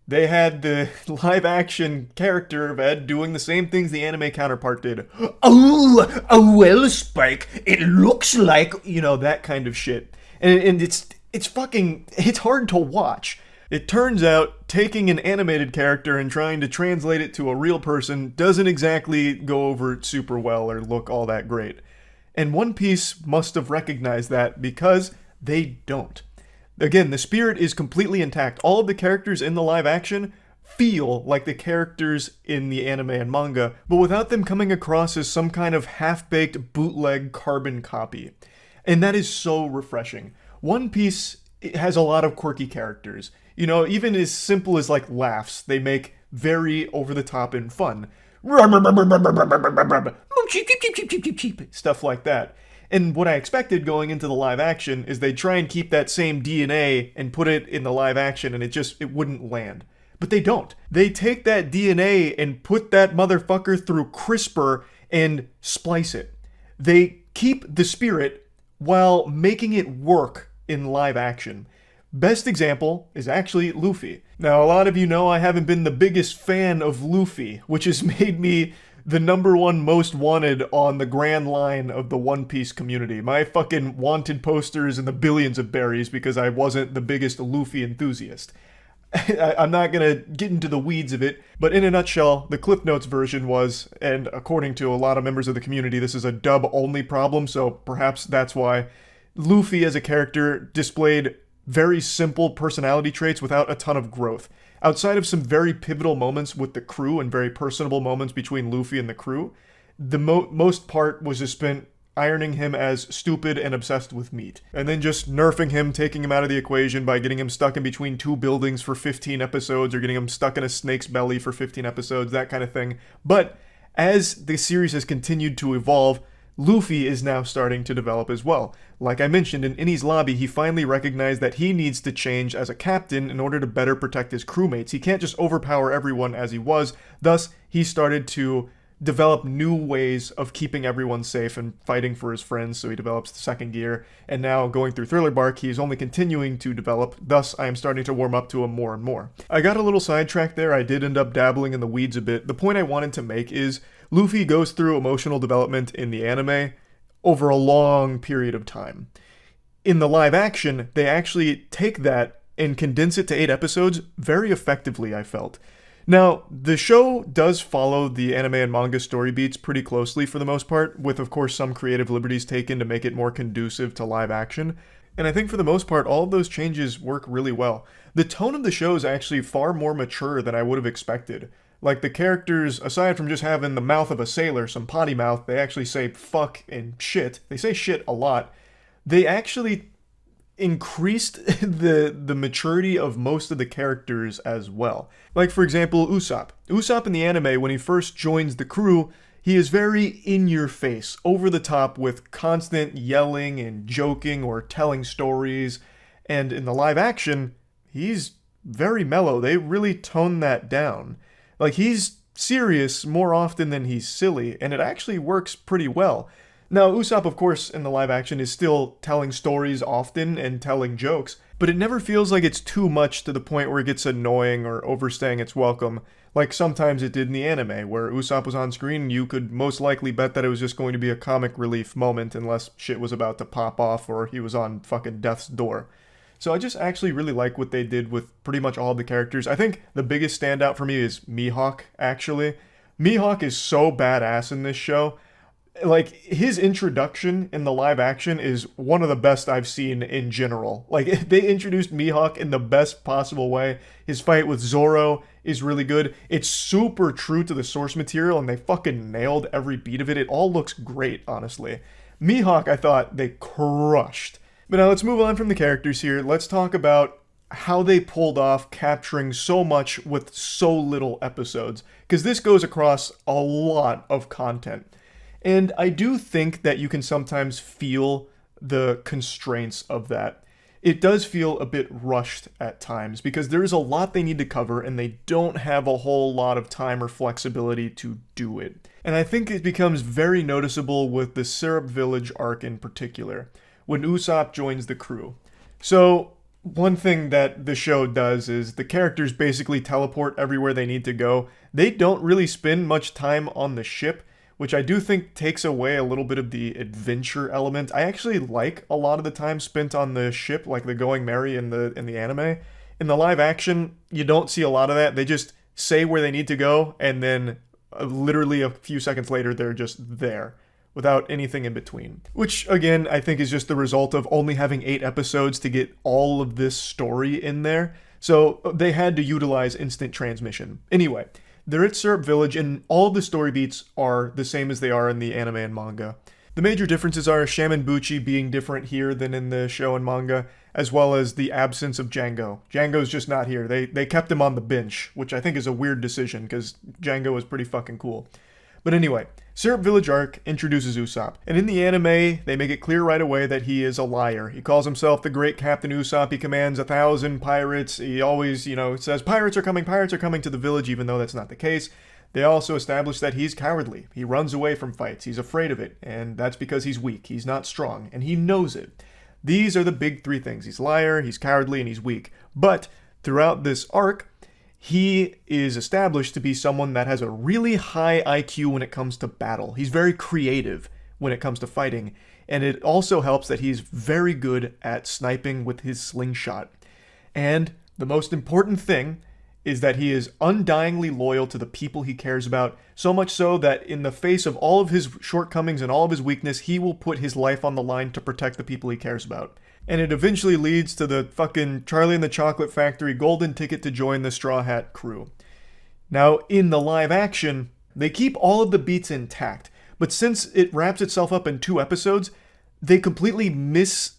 they had the live action character of Ed doing the same things the anime counterpart did. Oh, well, Spike, it looks like, that kind of shit. And it's hard to watch. It turns out, taking an animated character and trying to translate it to a real person doesn't exactly go over super well or look all that great. And One Piece must have recognized that because they don't. Again, the spirit is completely intact. All of the characters in the live action feel like the characters in the anime and manga, but without them coming across as some kind of half-baked bootleg carbon copy. And that is so refreshing. One Piece has a lot of quirky characters. Even as simple as laughs, they make very over-the-top and fun. Stuff like that. And what I expected going into the live action is they'd try and keep that same DNA and put it in the live action and it wouldn't land. But they don't. They take that DNA and put that motherfucker through CRISPR and splice it. They keep the spirit while making it work in live action. Best example is actually Luffy. Now, a lot of you know I haven't been the biggest fan of Luffy, which has made me the #1 most wanted on the grand line of the One Piece community. My fucking wanted posters in the billions of berries because I wasn't the biggest Luffy enthusiast. I'm not gonna get into the weeds of it, but in a nutshell, the Cliff Notes version was, and according to a lot of members of the community, this is a dub-only problem, so perhaps that's why, Luffy as a character displayed very simple personality traits without a ton of growth. Outside of some very pivotal moments with the crew and very personable moments between Luffy and the crew, the most part was just spent ironing him as stupid and obsessed with meat. And then just nerfing him, taking him out of the equation by getting him stuck in between 2 buildings for 15 episodes or getting him stuck in a snake's belly for 15 episodes, that kind of thing. But as the series has continued to evolve, Luffy is now starting to develop as well. Like I mentioned, in Enies Lobby, he finally recognized that he needs to change as a captain in order to better protect his crewmates. He can't just overpower everyone as he was, thus he started to develop new ways of keeping everyone safe and fighting for his friends, so he develops the second gear, and now going through Thriller Bark, he's only continuing to develop, thus I am starting to warm up to him more and more. I got a little sidetracked there, I did end up dabbling in the weeds a bit. The point I wanted to make is, Luffy goes through emotional development in the anime over a long period of time. In the live action, they actually take that and condense it to 8 episodes very effectively, I felt. Now, the show does follow the anime and manga story beats pretty closely for the most part, with of course some creative liberties taken to make it more conducive to live action, and I think for the most part all of those changes work really well. The tone of the show is actually far more mature than I would have expected. Like, the characters, aside from just having the mouth of a sailor, some potty mouth, they actually say fuck and shit. They say shit a lot. They actually increased the maturity of most of the characters as well. Like, for example, Usopp. Usopp in the anime, when he first joins the crew, he is very in your face, over the top, with constant yelling and joking or telling stories. And in the live action, he's very mellow. They really tone that down. Like, he's serious more often than he's silly, and it actually works pretty well. Now, Usopp, of course, in the live action is still telling stories often and telling jokes, but it never feels like it's too much to the point where it gets annoying or overstaying its welcome, like sometimes it did in the anime, where Usopp was on screen and you could most likely bet that it was just going to be a comic relief moment unless shit was about to pop off or he was on fucking death's door. So I just actually really like what they did with pretty much all the characters. I think the biggest standout for me is Mihawk, actually. Mihawk is so badass in this show. Like, his introduction in the live action is one of the best I've seen in general. Like, they introduced Mihawk in the best possible way. His fight with Zoro is really good. It's super true to the source material, and they fucking nailed every beat of it. It all looks great, honestly. Mihawk, I thought they crushed. But now let's move on from the characters here. Let's talk about how they pulled off capturing so much with so little episodes. Because this goes across a lot of content. And I do think that you can sometimes feel the constraints of that. It does feel a bit rushed at times because there is a lot they need to cover and they don't have a whole lot of time or flexibility to do it. And I think it becomes very noticeable with the Syrup Village arc in particular, when Usopp joins the crew. So, one thing that the show does is the characters basically teleport everywhere they need to go. They don't really spend much time on the ship, which I do think takes away a little bit of the adventure element. I actually like a lot of the time spent on the ship, like the Going Merry in the anime. In the live action, you don't see a lot of that. They just say where they need to go, and then literally a few seconds later, they're just there, without anything in between. Which, again, I think is just the result of only having 8 episodes to get all of this story in there. So they had to utilize instant transmission. Anyway, they're at Syrup Village, and all of the story beats are the same as they are in the anime and manga. The major differences are Shaman Buchi being different here than in the show and manga, as well as the absence of Django. Django's just not here. They kept him on the bench, which I think is a weird decision, because Django is pretty fucking cool. But anyway, Syrup Village arc introduces Usopp, and in the anime, they make it clear right away that he is a liar. He calls himself the Great Captain Usopp, he commands 1,000 pirates, he always, says pirates are coming to the village, even though that's not the case. They also establish that he's cowardly. He runs away from fights, he's afraid of it, and that's because he's weak, he's not strong, and he knows it. These are the big 3 things. He's a liar, he's cowardly, and he's weak. But throughout this arc, he is established to be someone that has a really high IQ when it comes to battle. He's very creative when it comes to fighting, and it also helps that he's very good at sniping with his slingshot. And the most important thing is that he is undyingly loyal to the people he cares about, so much so that in the face of all of his shortcomings and all of his weakness, he will put his life on the line to protect the people he cares about. And it eventually leads to the fucking Charlie and the Chocolate Factory golden ticket to join the Straw Hat crew. Now, in the live action, they keep all of the beats intact, but since it wraps itself up in 2 episodes, they completely miss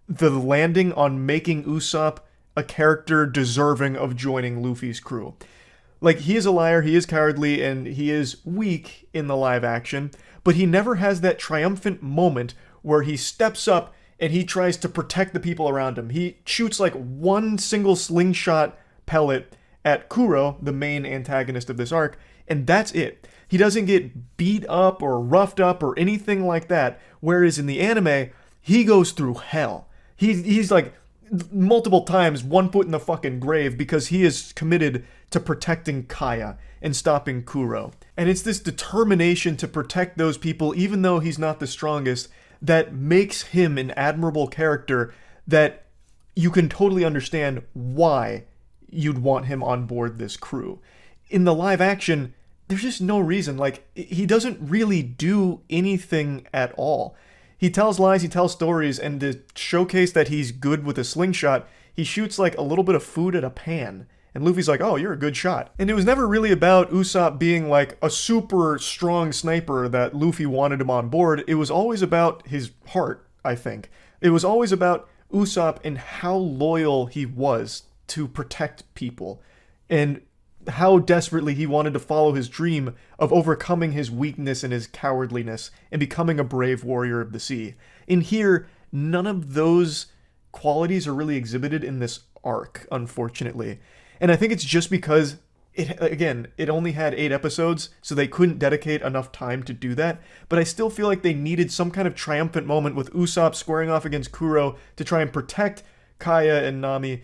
the landing on making Usopp a character deserving of joining Luffy's crew. Like, he is a liar, he is cowardly, and he is weak in the live action, but he never has that triumphant moment where he steps up and he tries to protect the people around him. He shoots like one single slingshot pellet at Kuro, the main antagonist of this arc, and that's it. He doesn't get beat up or roughed up or anything like that. Whereas in the anime, he goes through hell. He's like multiple times one foot in the fucking grave because he is committed to protecting Kaya and stopping Kuro. And it's this determination to protect those people, even though he's not the strongest, that makes him an admirable character that you can totally understand why you'd want him on board this crew. In the live action, there's just no reason. Like, he doesn't really do anything at all. He tells lies, he tells stories, and to showcase that he's good with a slingshot, he shoots like a little bit of food at a pan. And Luffy's like, oh, you're a good shot. And it was never really about Usopp being like a super strong sniper that Luffy wanted him on board. It was always about his heart, I think. It was always about Usopp and how loyal he was to protect people. And how desperately he wanted to follow his dream of overcoming his weakness and his cowardliness and becoming a brave warrior of the sea. In here, none of those qualities are really exhibited in this arc, unfortunately. And I think it's just because, it only had 8 episodes, so they couldn't dedicate enough time to do that. But I still feel like they needed some kind of triumphant moment with Usopp squaring off against Kuro to try and protect Kaya and Nami,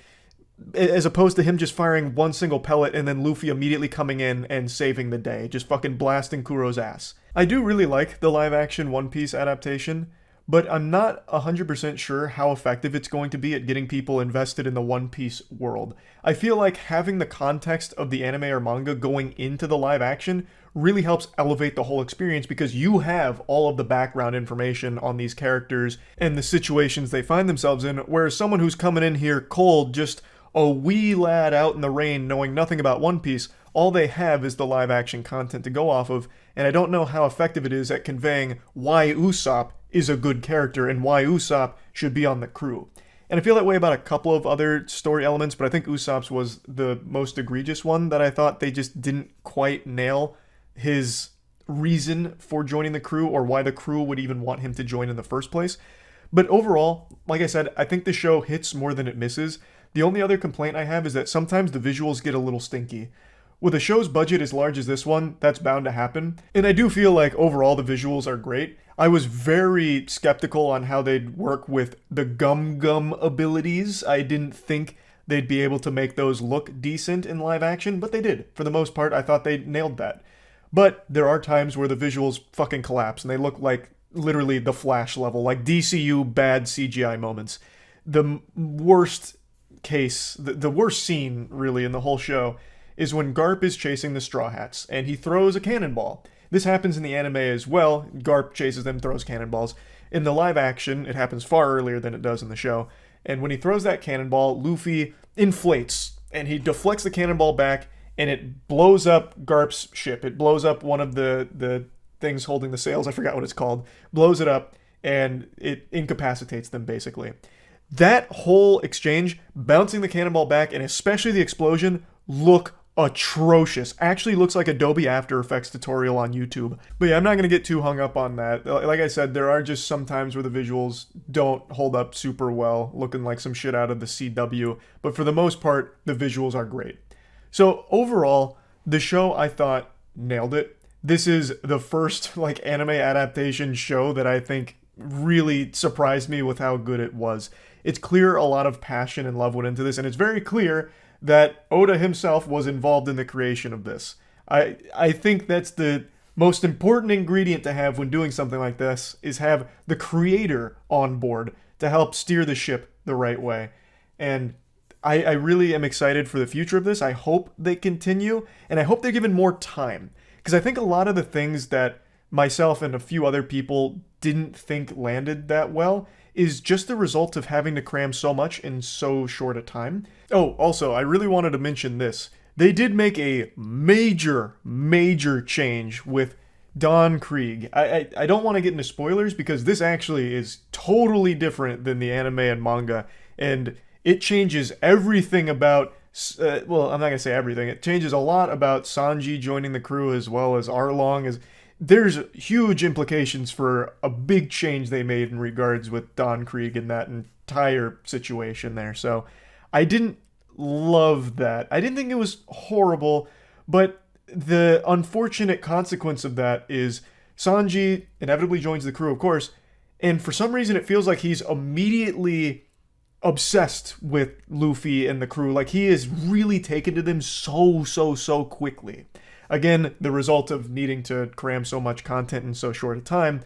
as opposed to him just firing one single pellet and then Luffy immediately coming in and saving the day, just fucking blasting Kuro's ass. I do really like the live-action One Piece adaptation, but I'm not 100% sure how effective it's going to be at getting people invested in the One Piece world. I feel like having the context of the anime or manga going into the live action really helps elevate the whole experience because you have all of the background information on these characters and the situations they find themselves in, whereas someone who's coming in here cold, just a wee lad out in the rain knowing nothing about One Piece, all they have is the live action content to go off of, and I don't know how effective it is at conveying why Usopp is a good character and why Usopp should be on the crew. And I feel that way about a couple of other story elements, but I think Usopp's was the most egregious one that I thought they just didn't quite nail his reason for joining the crew or why the crew would even want him to join in the first place. But overall, like I said, I think the show hits more than it misses. The only other complaint I have is that sometimes the visuals get a little stinky. With a show's budget as large as this one, that's bound to happen. And I do feel like overall the visuals are great. I was very skeptical on how they'd work with the gum abilities. I didn't think they'd be able to make those look decent in live action, but they did. For the most part, I thought they nailed that. But there are times where the visuals fucking collapse and they look like literally the Flash level, like DCU bad CGI moments. The worst case, the worst scene really in the whole show is when Garp is chasing the Straw Hats and he throws a cannonball. This happens in the anime as well. Garp chases them, throws cannonballs. In the live action, it happens far earlier than it does in the show. And when he throws that cannonball, Luffy inflates and he deflects the cannonball back and it blows up Garp's ship. It blows up one of the things holding the sails. I forgot what it's called. Blows it up and it incapacitates them basically. That whole exchange, bouncing the cannonball back and especially the explosion, look atrocious. Actually looks like Adobe After Effects tutorial on YouTube. But yeah, I'm not going to get too hung up on that. Like I said, there are just some times where the visuals don't hold up super well, looking like some shit out of the CW. But for the most part, the visuals are great. So overall, the show I thought nailed it. This is the first anime adaptation show that I think really surprised me with how good it was. It's clear a lot of passion and love went into this, and it's very clear that Oda himself was involved in the creation of this. I think that's the most important ingredient to have when doing something like this, is have the creator on board to help steer the ship the right way. And I really am excited for the future of this. I hope they continue, and I hope they're given more time. Because I think a lot of the things that myself and a few other people didn't think landed that well is just the result of having to cram so much in so short a time. Oh, also, I really wanted to mention this. They did make a major change with Don Krieg. I don't want to get into spoilers because this actually is totally different than the anime and manga, and it changes everything about, well, I'm not going to say everything. It changes a lot about Sanji joining the crew as well as Arlong. There's huge implications for a big change they made in regards with Don Krieg and that entire situation there. So I didn't love that. I didn't think it was horrible, but the unfortunate consequence of that is Sanji inevitably joins the crew, of course, and for some reason it feels like he's immediately obsessed with Luffy and the crew. Like, he is really taken to them so quickly. Again, the result of needing to cram so much content in so short a time,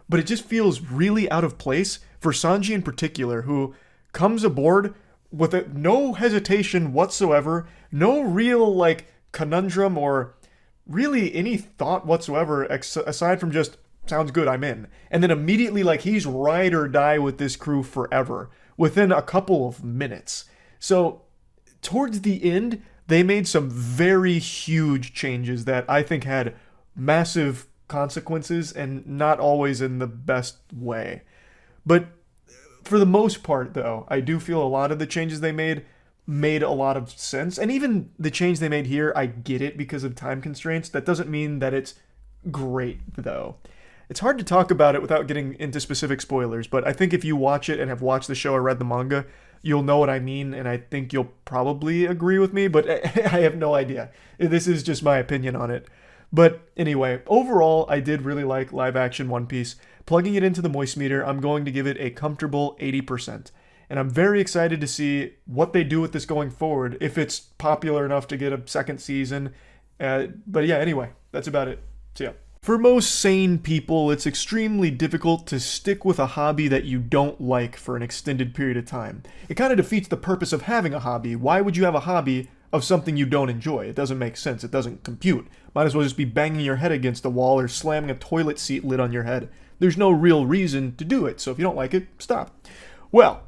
but it just feels really out of place for Sanji in particular, who comes aboard with no hesitation whatsoever, no real, like, conundrum or really any thought whatsoever aside from just, sounds good, I'm in. And then immediately, like, he's ride or die with this crew forever within a couple of minutes. So towards the end, they made some very huge changes that I think had massive consequences and not always in the best way. But for the most part, though, I do feel a lot of the changes they made a lot of sense. And even the change they made here, I get it because of time constraints. That doesn't mean that it's great, though. It's hard to talk about it without getting into specific spoilers, but I think if you watch it and have watched the show or read the manga, you'll know what I mean, and I think you'll probably agree with me, but I have no idea. This is just my opinion on it. But anyway, overall, I did really like live action One Piece. Plugging it into the Moist Meter, I'm going to give it a comfortable 80%. And I'm very excited to see what they do with this going forward, if it's popular enough to get a second season. But yeah, anyway, that's about it. See ya. For most sane people, it's extremely difficult to stick with a hobby that you don't like for an extended period of time. It kind of defeats the purpose of having a hobby. Why would you have a hobby of something you don't enjoy? It doesn't make sense. It doesn't compute. Might as well just be banging your head against a wall or slamming a toilet seat lid on your head. There's no real reason to do it, so if you don't like it, stop. Well,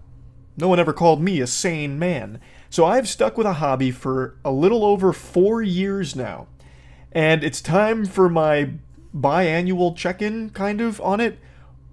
no one ever called me a sane man. So I've stuck with a hobby for a little over 4 years now. And it's time for my biannual check-in, kind of, on it.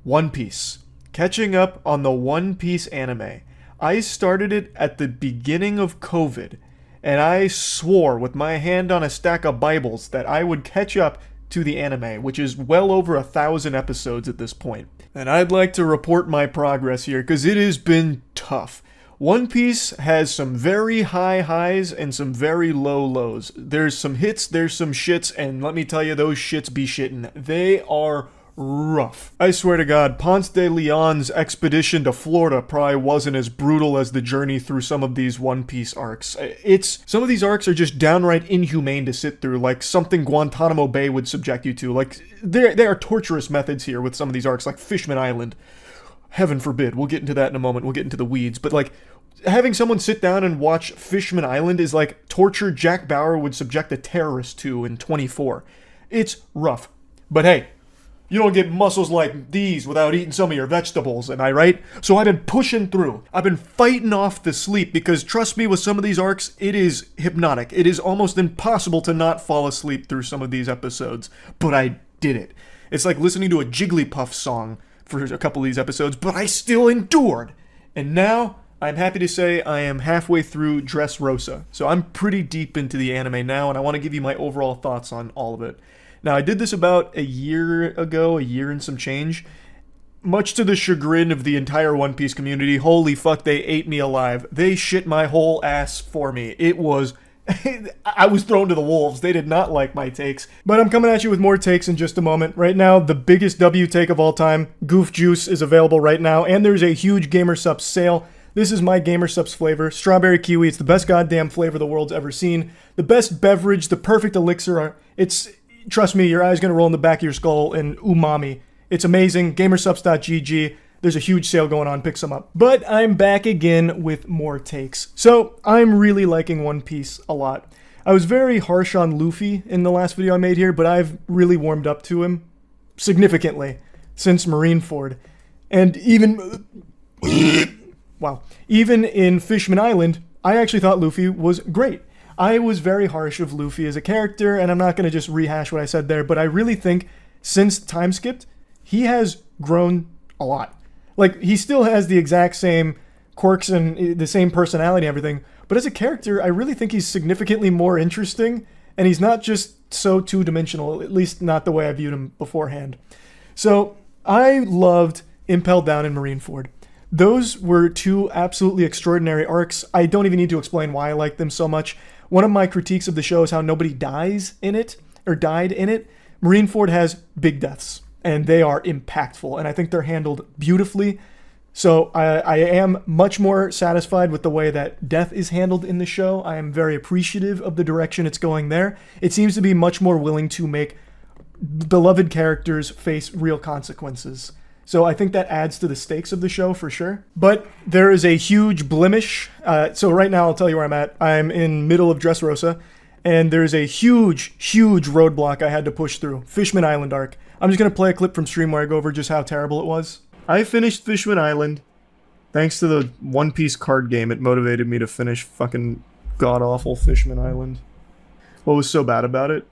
One Piece. Catching up on the One Piece anime. I started it at the beginning of COVID, and I swore with my hand on a stack of Bibles that I would catch up to the anime, which is well over 1,000 episodes at this point. And I'd like to report my progress here, because it has been tough. One Piece has some very high highs and some very low lows. There's some hits, there's some shits, and let me tell you, those shits be shittin'. They are rough. I swear to God, Ponce de Leon's expedition to Florida probably wasn't as brutal as the journey through some of these One Piece arcs. Some of these arcs are just downright inhumane to sit through, like something Guantanamo Bay would subject you to. Like, there are torturous methods here with some of these arcs, like Fishman Island. Heaven forbid, we'll get into that in a moment, we'll get into the weeds, but like, having someone sit down and watch Fishman Island is like torture Jack Bauer would subject a terrorist to in 24. It's rough. But hey, you don't get muscles like these without eating some of your vegetables, am I right? So I've been pushing through. I've been fighting off the sleep because, trust me, with some of these arcs, it is hypnotic. It is almost impossible to not fall asleep through some of these episodes. But I did it. It's like listening to a Jigglypuff song for a couple of these episodes, but I still endured. And now, I'm happy to say I am halfway through Dressrosa. So I'm pretty deep into the anime now, and I want to give you my overall thoughts on all of it. Now, I did this about a year ago, a year and some change. Much to the chagrin of the entire One Piece community, holy fuck, they ate me alive. They shit my whole ass for me. It was... I was thrown to the wolves. They did not like my takes. But I'm coming at you with more takes in just a moment. Right now, the biggest W take of all time, Goof Juice, is available right now, and there's a huge GamerSupps sale. This is my GamerSupps flavor, strawberry kiwi. It's the best goddamn flavor the world's ever seen. The best beverage, the perfect elixir. Trust me, your eye's gonna roll in the back of your skull in umami. It's amazing. Gamersupps.gg. There's a huge sale going on. Pick some up. But I'm back again with more takes. So I'm really liking One Piece a lot. I was very harsh on Luffy in the last video I made here, but I've really warmed up to him significantly since Marineford. And even... wow. Even in Fishman Island, I actually thought Luffy was great. I was very harsh of Luffy as a character, and I'm not going to just rehash what I said there, but I really think since Time Skipped, he has grown a lot. Like, he still has the exact same quirks and the same personality and everything, but as a character, I really think he's significantly more interesting, and he's not just so two-dimensional, at least not the way I viewed him beforehand. So, I loved Impel Down and Marineford. Those were two absolutely extraordinary arcs. I don't even need to explain why I like them so much. one of my critiques of the show is how nobody dies in it or died in it. Marineford has big deaths, and they are impactful, and I think they're handled beautifully. So I am much more satisfied with the way that death is handled in the show. I am very appreciative of the direction it's going there. It seems to be much more willing to make beloved characters face real consequences. So I think that adds to the stakes of the show for sure. But there is a huge blemish. So right now I'll tell you where I'm at. I'm in middle of Dressrosa, and there's a huge roadblock I had to push through. Fishman Island arc. I'm just going to play a clip from stream where I go over just how terrible it was. I finished Fishman Island. Thanks to the One Piece card game, it motivated me to finish fucking god-awful Fishman Island. What was so bad about it?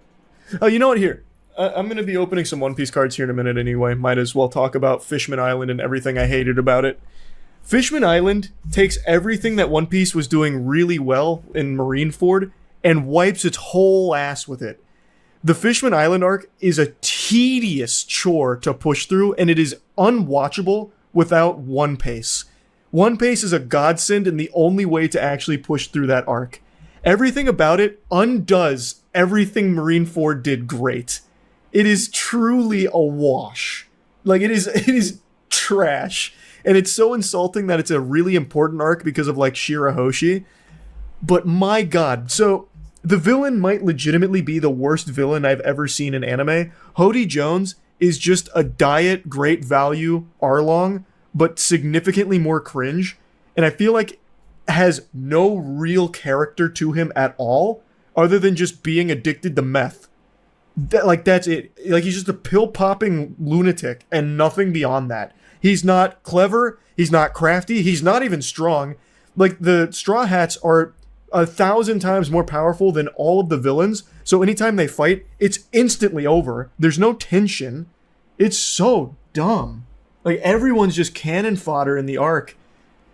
Oh, you know what? Here. I'm going to be opening some One Piece cards here in a minute anyway. Might as well talk about Fishman Island and everything I hated about it. Fishman Island takes everything that One Piece was doing really well in Marineford and wipes its whole ass with it. The Fishman Island arc is a tedious chore to push through, and it is unwatchable without One Piece. One Piece is a godsend and the only way to actually push through that arc. Everything about it undoes everything Marineford did great. It is truly a wash. Like, it is trash. And it's so insulting that it's a really important arc because of, like, Shirahoshi. But my god. So, the villain might legitimately be the worst villain I've ever seen in anime. Hody Jones is just a diet, great value Arlong, but significantly more cringe. And I feel like has no real character to him at all, other than just being addicted to meth. That's it. Like, he's just a pill-popping lunatic and nothing beyond that. He's not clever. He's not crafty. He's not even strong. Like, the Straw Hats are 1,000 times more powerful than all of the villains. So anytime they fight, it's instantly over. There's no tension. It's so dumb. Like, everyone's just cannon fodder in the arc.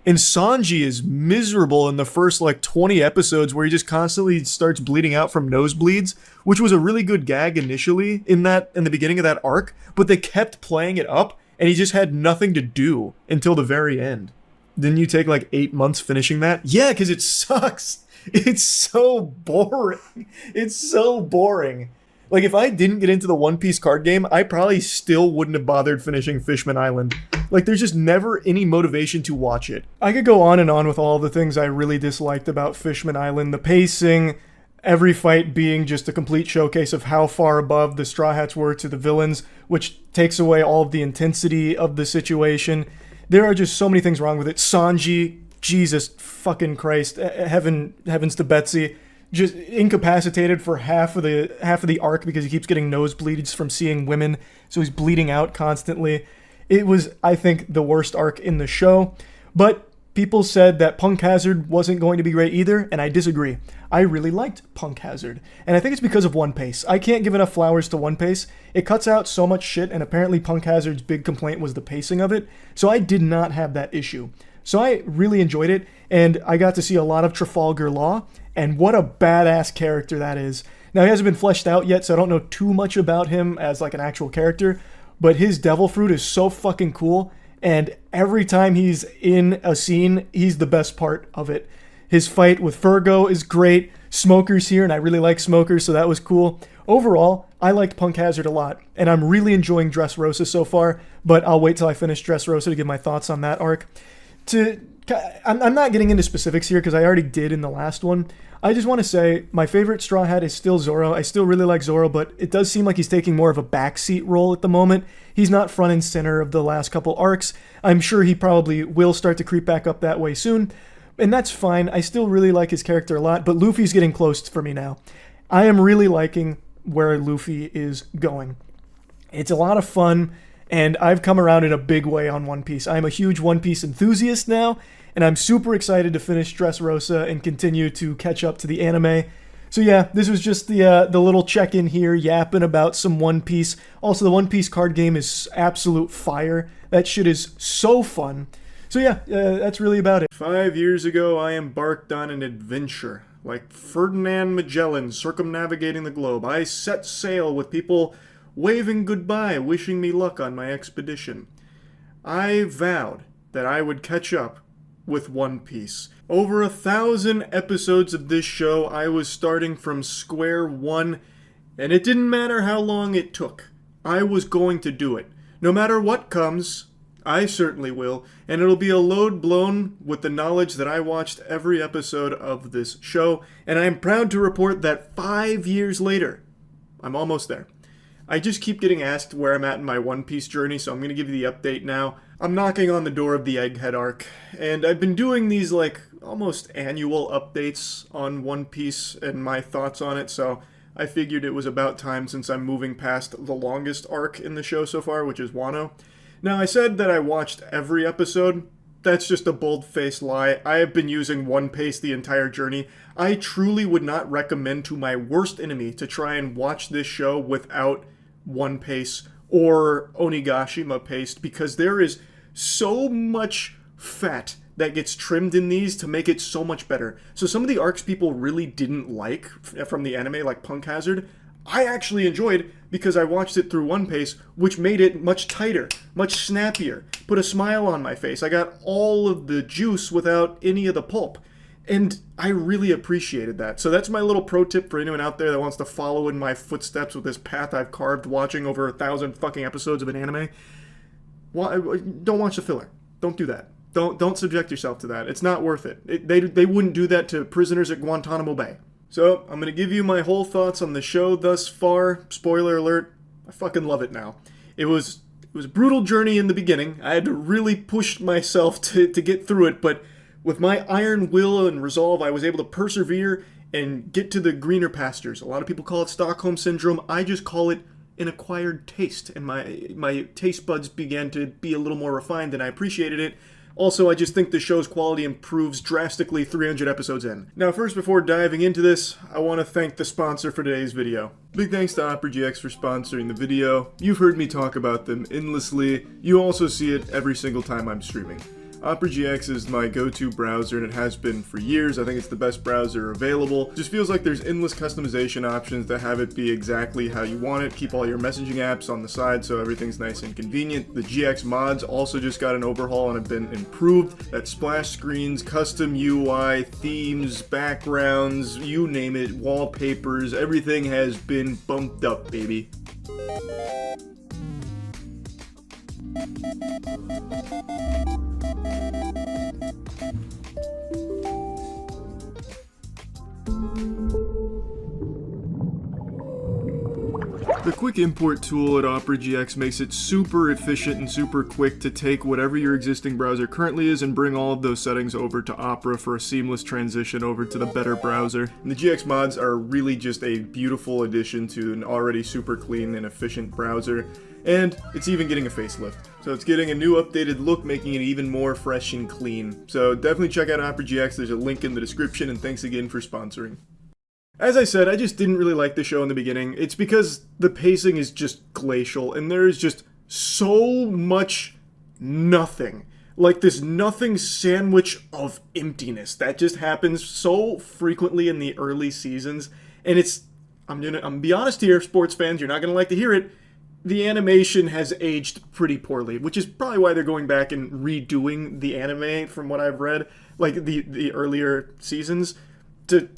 And Sanji is miserable in the first, 20 episodes where he just constantly starts bleeding out from nosebleeds, which was a really good gag initially in the beginning of that arc, but they kept playing it up, and he just had nothing to do until the very end. Didn't you take, 8 months finishing that? Yeah, because it sucks. It's so boring. It's so boring. Like, if I didn't get into the One Piece card game, I probably still wouldn't have bothered finishing Fishman Island. Like, there's just never any motivation to watch it. I could go on and on with all the things I really disliked about Fishman Island. The pacing, every fight being just a complete showcase of how far above the Straw Hats were to the villains, which takes away all of the intensity of the situation. There are just so many things wrong with it. Sanji, Jesus fucking Christ, heavens to Betsy, just incapacitated for half of the arc because he keeps getting nosebleeds from seeing women, so he's bleeding out constantly. It was, I think, the worst arc in the show, but people said that Punk Hazard wasn't going to be great either, and I disagree. I really liked Punk Hazard, and I think it's because of One Piece. I can't give enough flowers to One Piece. It cuts out so much shit, and apparently Punk Hazard's big complaint was the pacing of it, so I did not have that issue. So I really enjoyed it, and I got to see a lot of Trafalgar Law, and what a badass character that is. Now, he hasn't been fleshed out yet, so I don't know too much about him as an actual character, but his Devil Fruit is so fucking cool, and every time he's in a scene, he's the best part of it. His fight with Fergo is great. Smoker's here, and I really like Smoker, so that was cool. Overall, I liked Punk Hazard a lot, and I'm really enjoying Dressrosa so far, but I'll wait till I finish Dressrosa to give my thoughts on that arc. I'm not getting into specifics here because I already did in the last one. I just want to say my favorite Straw Hat is still Zoro. I still really like Zoro, but it does seem like he's taking more of a backseat role at the moment. He's not front and center of the last couple arcs. I'm sure he probably will start to creep back up that way soon, and that's fine. I still really like his character a lot, but Luffy's getting close for me now. I am really liking where Luffy is going. It's a lot of fun, and I've come around in a big way on One Piece. I'm a huge One Piece enthusiast now, and I'm super excited to finish Dressrosa and continue to catch up to the anime. So yeah, this was just the little check-in here, yapping about some One Piece. Also, the One Piece card game is absolute fire. That shit is so fun. So yeah, that's really about it. 5 years ago, I embarked on an adventure. Like Ferdinand Magellan circumnavigating the globe. I set sail with people waving goodbye, wishing me luck on my expedition. I vowed that I would catch up with One Piece. Over 1,000 episodes of this show, I was starting from square one, and it didn't matter how long it took. I was going to do it. No matter what comes, I certainly will, and it'll be a load blown with the knowledge that I watched every episode of this show, and I am proud to report that 5 years later, I'm almost there. I just keep getting asked where I'm at in my One Piece journey, so I'm going to give you the update now. I'm knocking on the door of the Egghead arc, and I've been doing these, almost annual updates on One Piece and my thoughts on it, so I figured it was about time since I'm moving past the longest arc in the show so far, which is Wano. Now, I said that I watched every episode. That's just a bold-faced lie. I have been using One Piece the entire journey. I truly would not recommend to my worst enemy to try and watch this show without One Piece or Onigashima paste, because there is so much fat that gets trimmed in these to make it so much better. So some of the arcs people really didn't like from the anime, like Punk Hazard, I actually enjoyed because I watched it through One Piece, which made it much tighter, much snappier, put a smile on my face. I got all of the juice without any of the pulp. And I really appreciated that. So that's my little pro tip for anyone out there that wants to follow in my footsteps with this path I've carved watching over 1,000 fucking episodes of an anime. Don't watch the filler. Don't do that. Don't subject yourself to that. It's not worth it. They wouldn't do that to prisoners at Guantanamo Bay. So, I'm going to give you my whole thoughts on the show thus far. Spoiler alert, I fucking love it now. It was a brutal journey in the beginning. I had to really push myself to get through it, but with my iron will and resolve, I was able to persevere and get to the greener pastures. A lot of people call it Stockholm Syndrome. I just call it an acquired taste, and my taste buds began to be a little more refined, and I appreciated it. Also, I just think the show's quality improves drastically 300 episodes in. Now, first, before diving into this, I want to thank the sponsor for today's video. Big thanks to OperaGX for sponsoring the video. You've heard me talk about them endlessly. You also see it every single time I'm streaming. OperaGX is my go-to browser, and it has been for years. I think it's the best browser available. Just feels like there's endless customization options that have it be exactly how you want it. Keep all your messaging apps on the side so everything's nice and convenient. The GX mods also just got an overhaul and have been improved. That splash screens, custom UI, themes, backgrounds, you name it, wallpapers, everything has been bumped up, baby. The quick import tool at OperaGX makes it super efficient and super quick to take whatever your existing browser currently is and bring all of those settings over to Opera for a seamless transition over to the better browser. And the GX mods are really just a beautiful addition to an already super clean and efficient browser. And it's even getting a facelift. So it's getting a new updated look, making it even more fresh and clean. So definitely check out OperaGX, there's a link in the description, and thanks again for sponsoring. As I said, I just didn't really like the show in the beginning. It's because the pacing is just glacial, and there's just so much nothing. Like this nothing sandwich of emptiness that just happens so frequently in the early seasons. And I'm gonna be honest here, sports fans, you're not gonna like to hear it. The animation has aged pretty poorly, which is probably why they're going back and redoing the anime from what I've read, like the earlier seasons, to,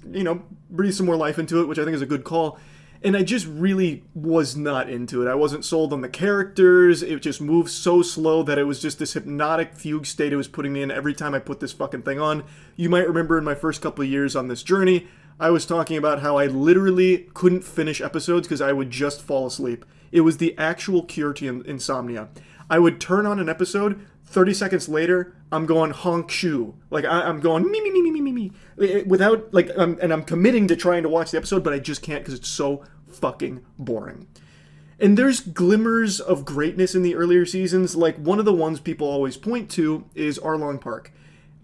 breathe some more life into it, which I think is a good call. And I just really was not into it. I wasn't sold on the characters. It just moved so slow that it was just this hypnotic fugue state it was putting me in every time I put this fucking thing on. You might remember in my first couple of years on this journey, I was talking about how I literally couldn't finish episodes because I would just fall asleep. It was the actual cure to insomnia. I would turn on an episode, 30 seconds later, I'm going honk shoo. Like, I'm going me, me, me, me, me, me, me. Without, and I'm committing to trying to watch the episode, but I just can't because it's so fucking boring. And there's glimmers of greatness in the earlier seasons. Like, one of the ones people always point to is Arlong Park.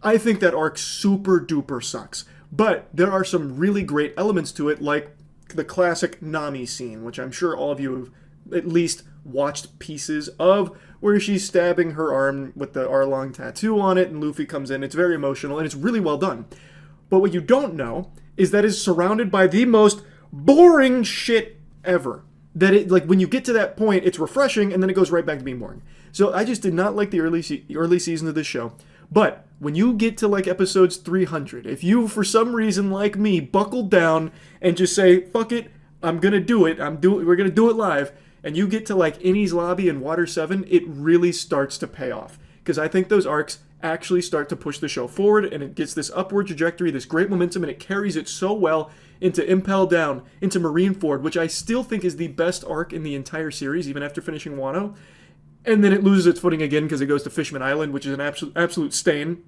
I think that arc super duper sucks. But there are some really great elements to it, like the classic Nami scene, which I'm sure all of you have at least watched pieces of, where she's stabbing her arm with the Arlong tattoo on it, and Luffy comes in. It's very emotional, and it's really well done. But what you don't know is that it's surrounded by the most boring shit ever. That it, when you get to that point, it's refreshing, and then it goes right back to being boring. So I just did not like the early season of this show. But when you get to like episodes 300, if you for some reason like me buckle down and just say, fuck it, I'm gonna do it, we're gonna do it live, and you get to like Innie's Lobby and Water 7, it really starts to pay off. Because I think those arcs actually start to push the show forward, and it gets this upward trajectory, this great momentum, and it carries it so well into Impel Down, into Marineford, which I still think is the best arc in the entire series, even after finishing Wano. And then it loses its footing again because it goes to Fishman Island, which is an absolute stain.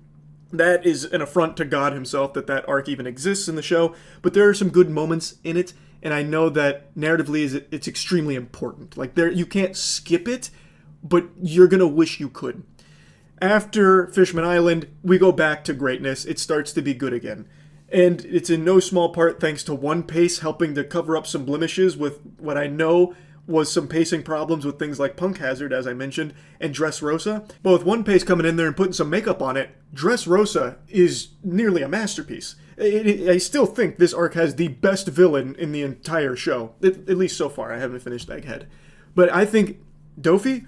That is an affront to God himself that arc even exists in the show. But there are some good moments in it, and I know that narratively it's extremely important. Like, you can't skip it, but you're going to wish you could. After Fishman Island, we go back to greatness. It starts to be good again. And it's in no small part thanks to One Piece helping to cover up some blemishes with what I know was some pacing problems with things like Punk Hazard, as I mentioned, and Dressrosa. But with One Piece coming in there and putting some makeup on it, Dressrosa is nearly a masterpiece. I still think this arc has the best villain in the entire show, at least so far. I haven't finished Egghead. But I think Dofi,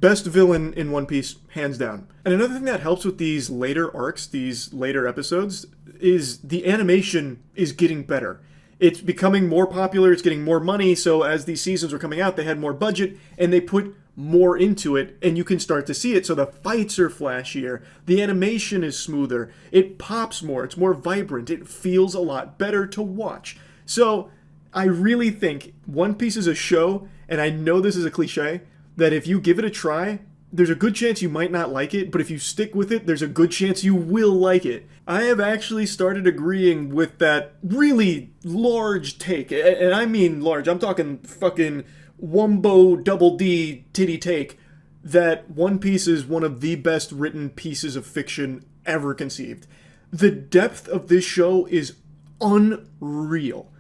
best villain in One Piece, hands down. And another thing that helps with these later arcs, these later episodes, is the animation is getting better. It's becoming more popular, it's getting more money, so as these seasons were coming out, they had more budget, and they put more into it, and you can start to see it. So the fights are flashier, the animation is smoother, it pops more, it's more vibrant, it feels a lot better to watch. So I really think One Piece is a show, and I know this is a cliche, that if you give it a try, there's a good chance you might not like it, but if you stick with it, there's a good chance you will like it. I have actually started agreeing with that really large take, and I mean large, I'm talking fucking Wumbo double D titty take, that One Piece is one of the best written pieces of fiction ever conceived. The depth of this show is unreal.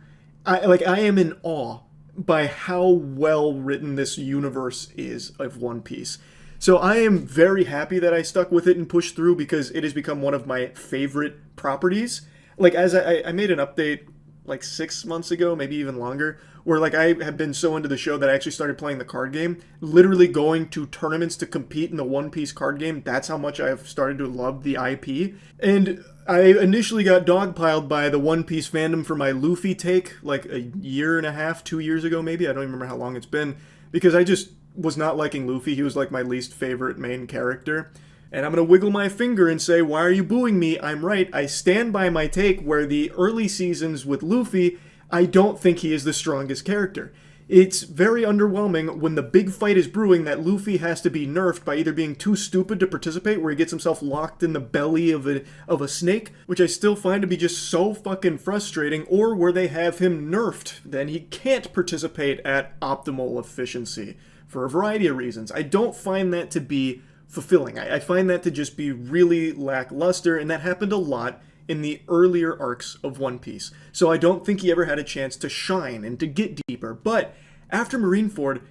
I am in awe by how well written this universe is of One Piece. So I am very happy that I stuck with it and pushed through because it has become one of my favorite properties. Like, as I made an update like 6 months ago, maybe even longer, where like I have been so into the show that I actually started playing the card game, literally going to tournaments to compete in the One Piece card game. That's how much I've started to love the IP. And I initially got dogpiled by the One Piece fandom for my Luffy take like a year and a half, 2 years ago maybe. I don't even remember how long it's been, because I just was not liking Luffy. He was like my least favorite main character. And I'm going to wiggle my finger and say, why are you booing me? I'm right. I stand by my take where the early seasons with Luffy, I don't think he is the strongest character. It's very underwhelming when the big fight is brewing that Luffy has to be nerfed by either being too stupid to participate, where he gets himself locked in the belly of a snake, which I still find to be just so fucking frustrating, or where they have him nerfed, then he can't participate at optimal efficiency for a variety of reasons. I don't find that to be fulfilling. I find that to just be really lackluster, and that happened a lot in the earlier arcs of One Piece. So I don't think he ever had a chance to shine and to get deeper. But after Marineford,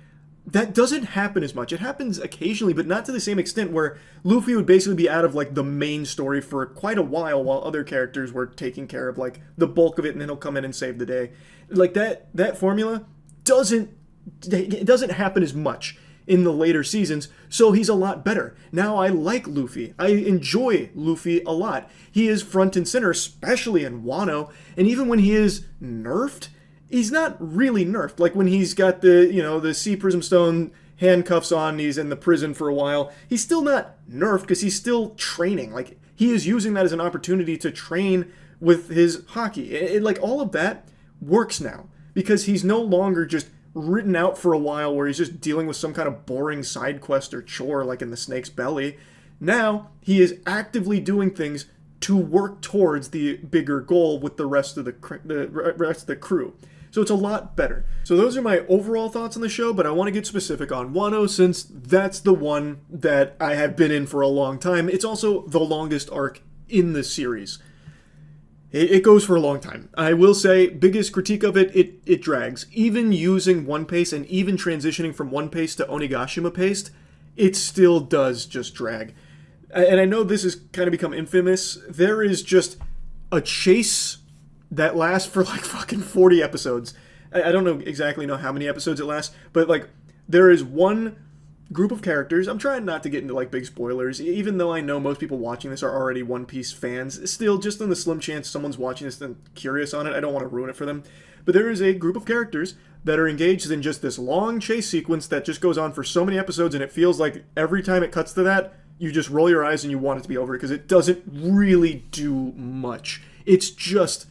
that doesn't happen as much. It happens occasionally, but not to the same extent, where Luffy would basically be out of like the main story for quite a while other characters were taking care of like the bulk of it, and then he'll come in and save the day. Like that formula doesn't happen as much in the later seasons, so he's a lot better. Now I like Luffy. I enjoy Luffy a lot. He is front and center, especially in Wano, and even when he is nerfed, he's not really nerfed. Like when he's got the Sea Prism Stone handcuffs on, he's in the prison for a while, he's still not nerfed because he's still training. Like, he is using that as an opportunity to train with his hockey. Like, all of that works now because he's no longer just written out for a while where he's just dealing with some kind of boring side quest or chore like in the snake's belly. Now he is actively doing things to work towards the bigger goal with the rest of the crew. So it's a lot better. So those are my overall thoughts on the show, but I want to get specific on Wano since that's the one that I have been in for a long time. It's also the longest arc in the series. It goes for a long time. I will say, biggest critique of it drags. Even using One Piece and even transitioning from One Piece to Onigashima paste, it still does just drag. And I know this has kind of become infamous. There is just a chase that lasts for like fucking 40 episodes. I don't exactly know how many episodes it lasts, but like there is one group of characters. I'm trying not to get into like big spoilers, even though I know most people watching this are already One Piece fans. Still, just on the slim chance someone's watching this and curious on it, I don't want to ruin it for them. But there is a group of characters that are engaged in just this long chase sequence that just goes on for so many episodes, and it feels like every time it cuts to that, you just roll your eyes and you want it to be over because it doesn't really do much. It's just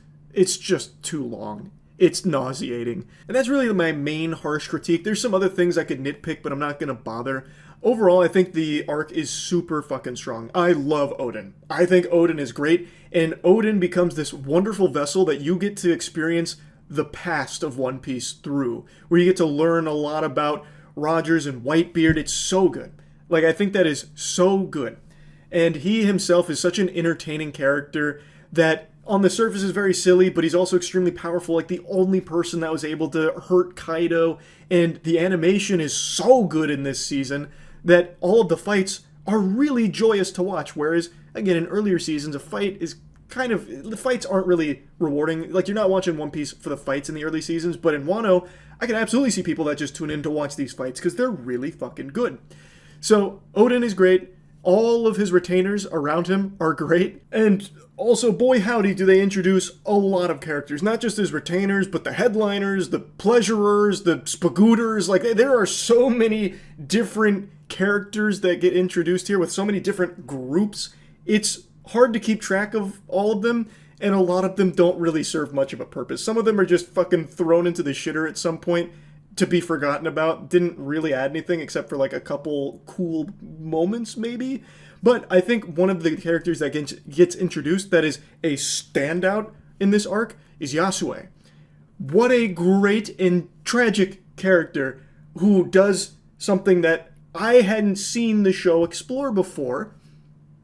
too long. It's nauseating. And that's really my main harsh critique. There's some other things I could nitpick, but I'm not going to bother. Overall, I think the arc is super fucking strong. I love Odin. I think Odin is great, and Odin becomes this wonderful vessel that you get to experience the past of One Piece through, where you get to learn a lot about Rogers and Whitebeard. It's so good. Like, I think that is so good. And he himself is such an entertaining character that on the surface is very silly, but he's also extremely powerful, like the only person that was able to hurt Kaido, and the animation is so good in this season that all of the fights are really joyous to watch, whereas, again, in earlier seasons, a fight is the fights aren't really rewarding. Like, you're not watching One Piece for the fights in the early seasons, but in Wano, I can absolutely see people that just tune in to watch these fights because they're really fucking good. So, Odin is great. All of his retainers around him are great. And also, boy howdy, do they introduce a lot of characters. Not just his retainers, but the headliners, the pleasurers, the spagooters. Like, there are so many different characters that get introduced here with so many different groups. It's hard to keep track of all of them, and a lot of them don't really serve much of a purpose. Some of them are just fucking thrown into the shitter at some point to be forgotten about. Didn't really add anything except for like a couple cool moments maybe. But I think one of the characters that gets introduced that is a standout in this arc is Yasue. What a great and tragic character who does something that I hadn't seen the show explore before.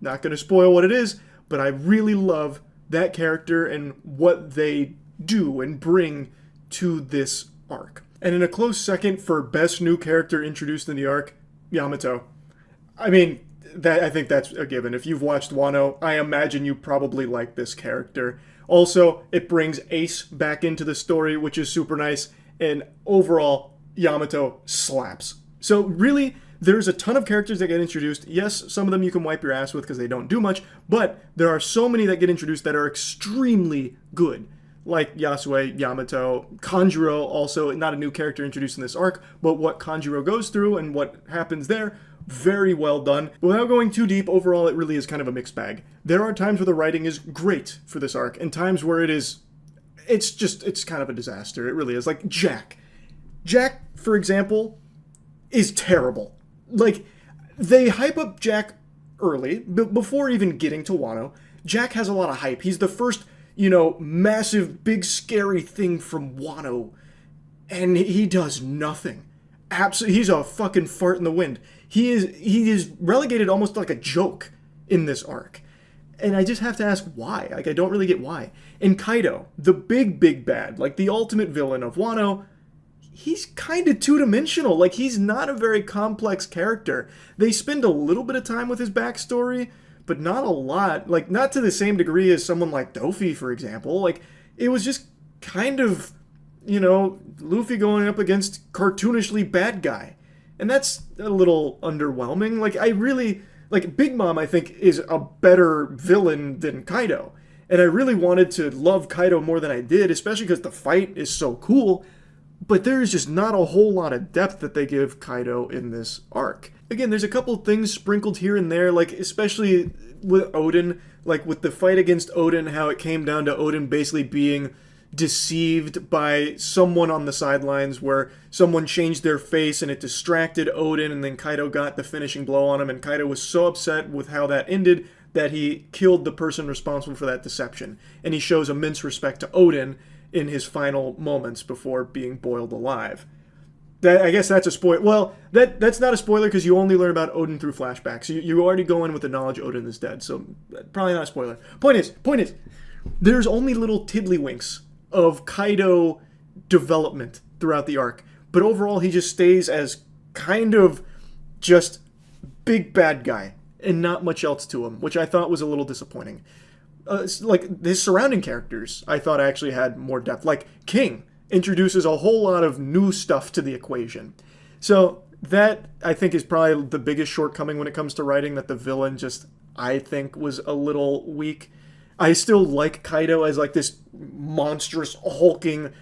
Not going to spoil what it is, but I really love that character and what they do and bring to this arc. And in a close second for best new character introduced in the arc, Yamato. I mean, I think that's a given. If you've watched Wano, I imagine you probably like this character. Also, it brings Ace back into the story, which is super nice. And overall, Yamato slaps. So really, there's a ton of characters that get introduced. Yes, some of them you can wipe your ass with because they don't do much, but there are so many that get introduced that are extremely good. Like Yasue, Yamato, Kanjuro, also not a new character introduced in this arc, but what Kanjuro goes through and what happens there, very well done. Without going too deep, overall it really is kind of a mixed bag. There are times where the writing is great for this arc, and times where it's kind of a disaster. It really is. Like Jack. Jack, for example, is terrible. Like, they hype up Jack early, before even getting to Wano. Jack has a lot of hype. He's the first, massive, big, scary thing from Wano. And he does nothing. Absolutely, he's a fucking fart in the wind. He is relegated almost like a joke in this arc. And I just have to ask why. Like, I don't really get why. And Kaido, the big, big bad, like the ultimate villain of Wano, he's kind of two-dimensional. Like, he's not a very complex character. They spend a little bit of time with his backstory, but not a lot. Like, not to the same degree as someone like Dofi, for example. Like, it was just kind of, Luffy going up against cartoonishly bad guy. And that's a little underwhelming. Like, Big Mom, I think, is a better villain than Kaido. And I really wanted to love Kaido more than I did, especially because the fight is so cool. But there's just not a whole lot of depth that they give Kaido in this arc. Again, there's a couple things sprinkled here and there, like especially with Odin, like with the fight against Odin, how it came down to Odin basically being deceived by someone on the sidelines where someone changed their face and it distracted Odin, and then Kaido got the finishing blow on him, and Kaido was so upset with how that ended that he killed the person responsible for that deception. And he shows immense respect to Odin in his final moments before being boiled alive. I guess that's a spoiler. Well, that's not a spoiler because you only learn about Odin through flashbacks. You already go in with the knowledge Odin is dead, so probably not a spoiler. Point is, there's only little tiddlywinks of Kaido development throughout the arc, but overall he just stays as kind of just big bad guy and not much else to him, which I thought was a little disappointing. Like, his surrounding characters, I thought actually had more depth. Like, King introduces a whole lot of new stuff to the equation. So, that I think is probably the biggest shortcoming when it comes to writing, that the villain just, I think, was a little weak. I still like Kaido as like this monstrous, hulking,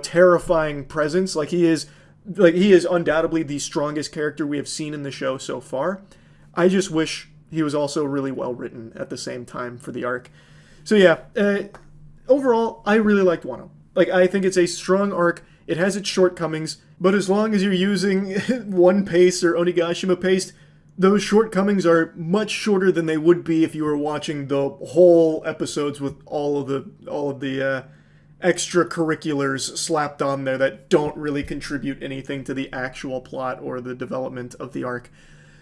terrifying presence. He is undoubtedly the strongest character we have seen in the show so far. I just wish he was also really well written at the same time for the arc. So yeah, overall, I really liked Wano. I think it's a strong arc. It has its shortcomings, but as long as you're using One Piece or Onigashima paste, those shortcomings are much shorter than they would be if you were watching the whole episodes with all of the extracurriculars slapped on there that don't really contribute anything to the actual plot or the development of the arc.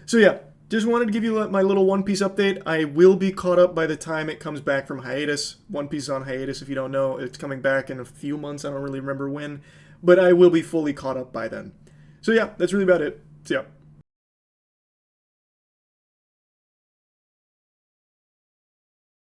So yeah, just wanted to give you my little One Piece update. I will be caught up by the time it comes back from hiatus. One Piece is on hiatus, if you don't know. It's coming back in a few months. I don't really remember when. But I will be fully caught up by then. So yeah, that's really about it. See ya.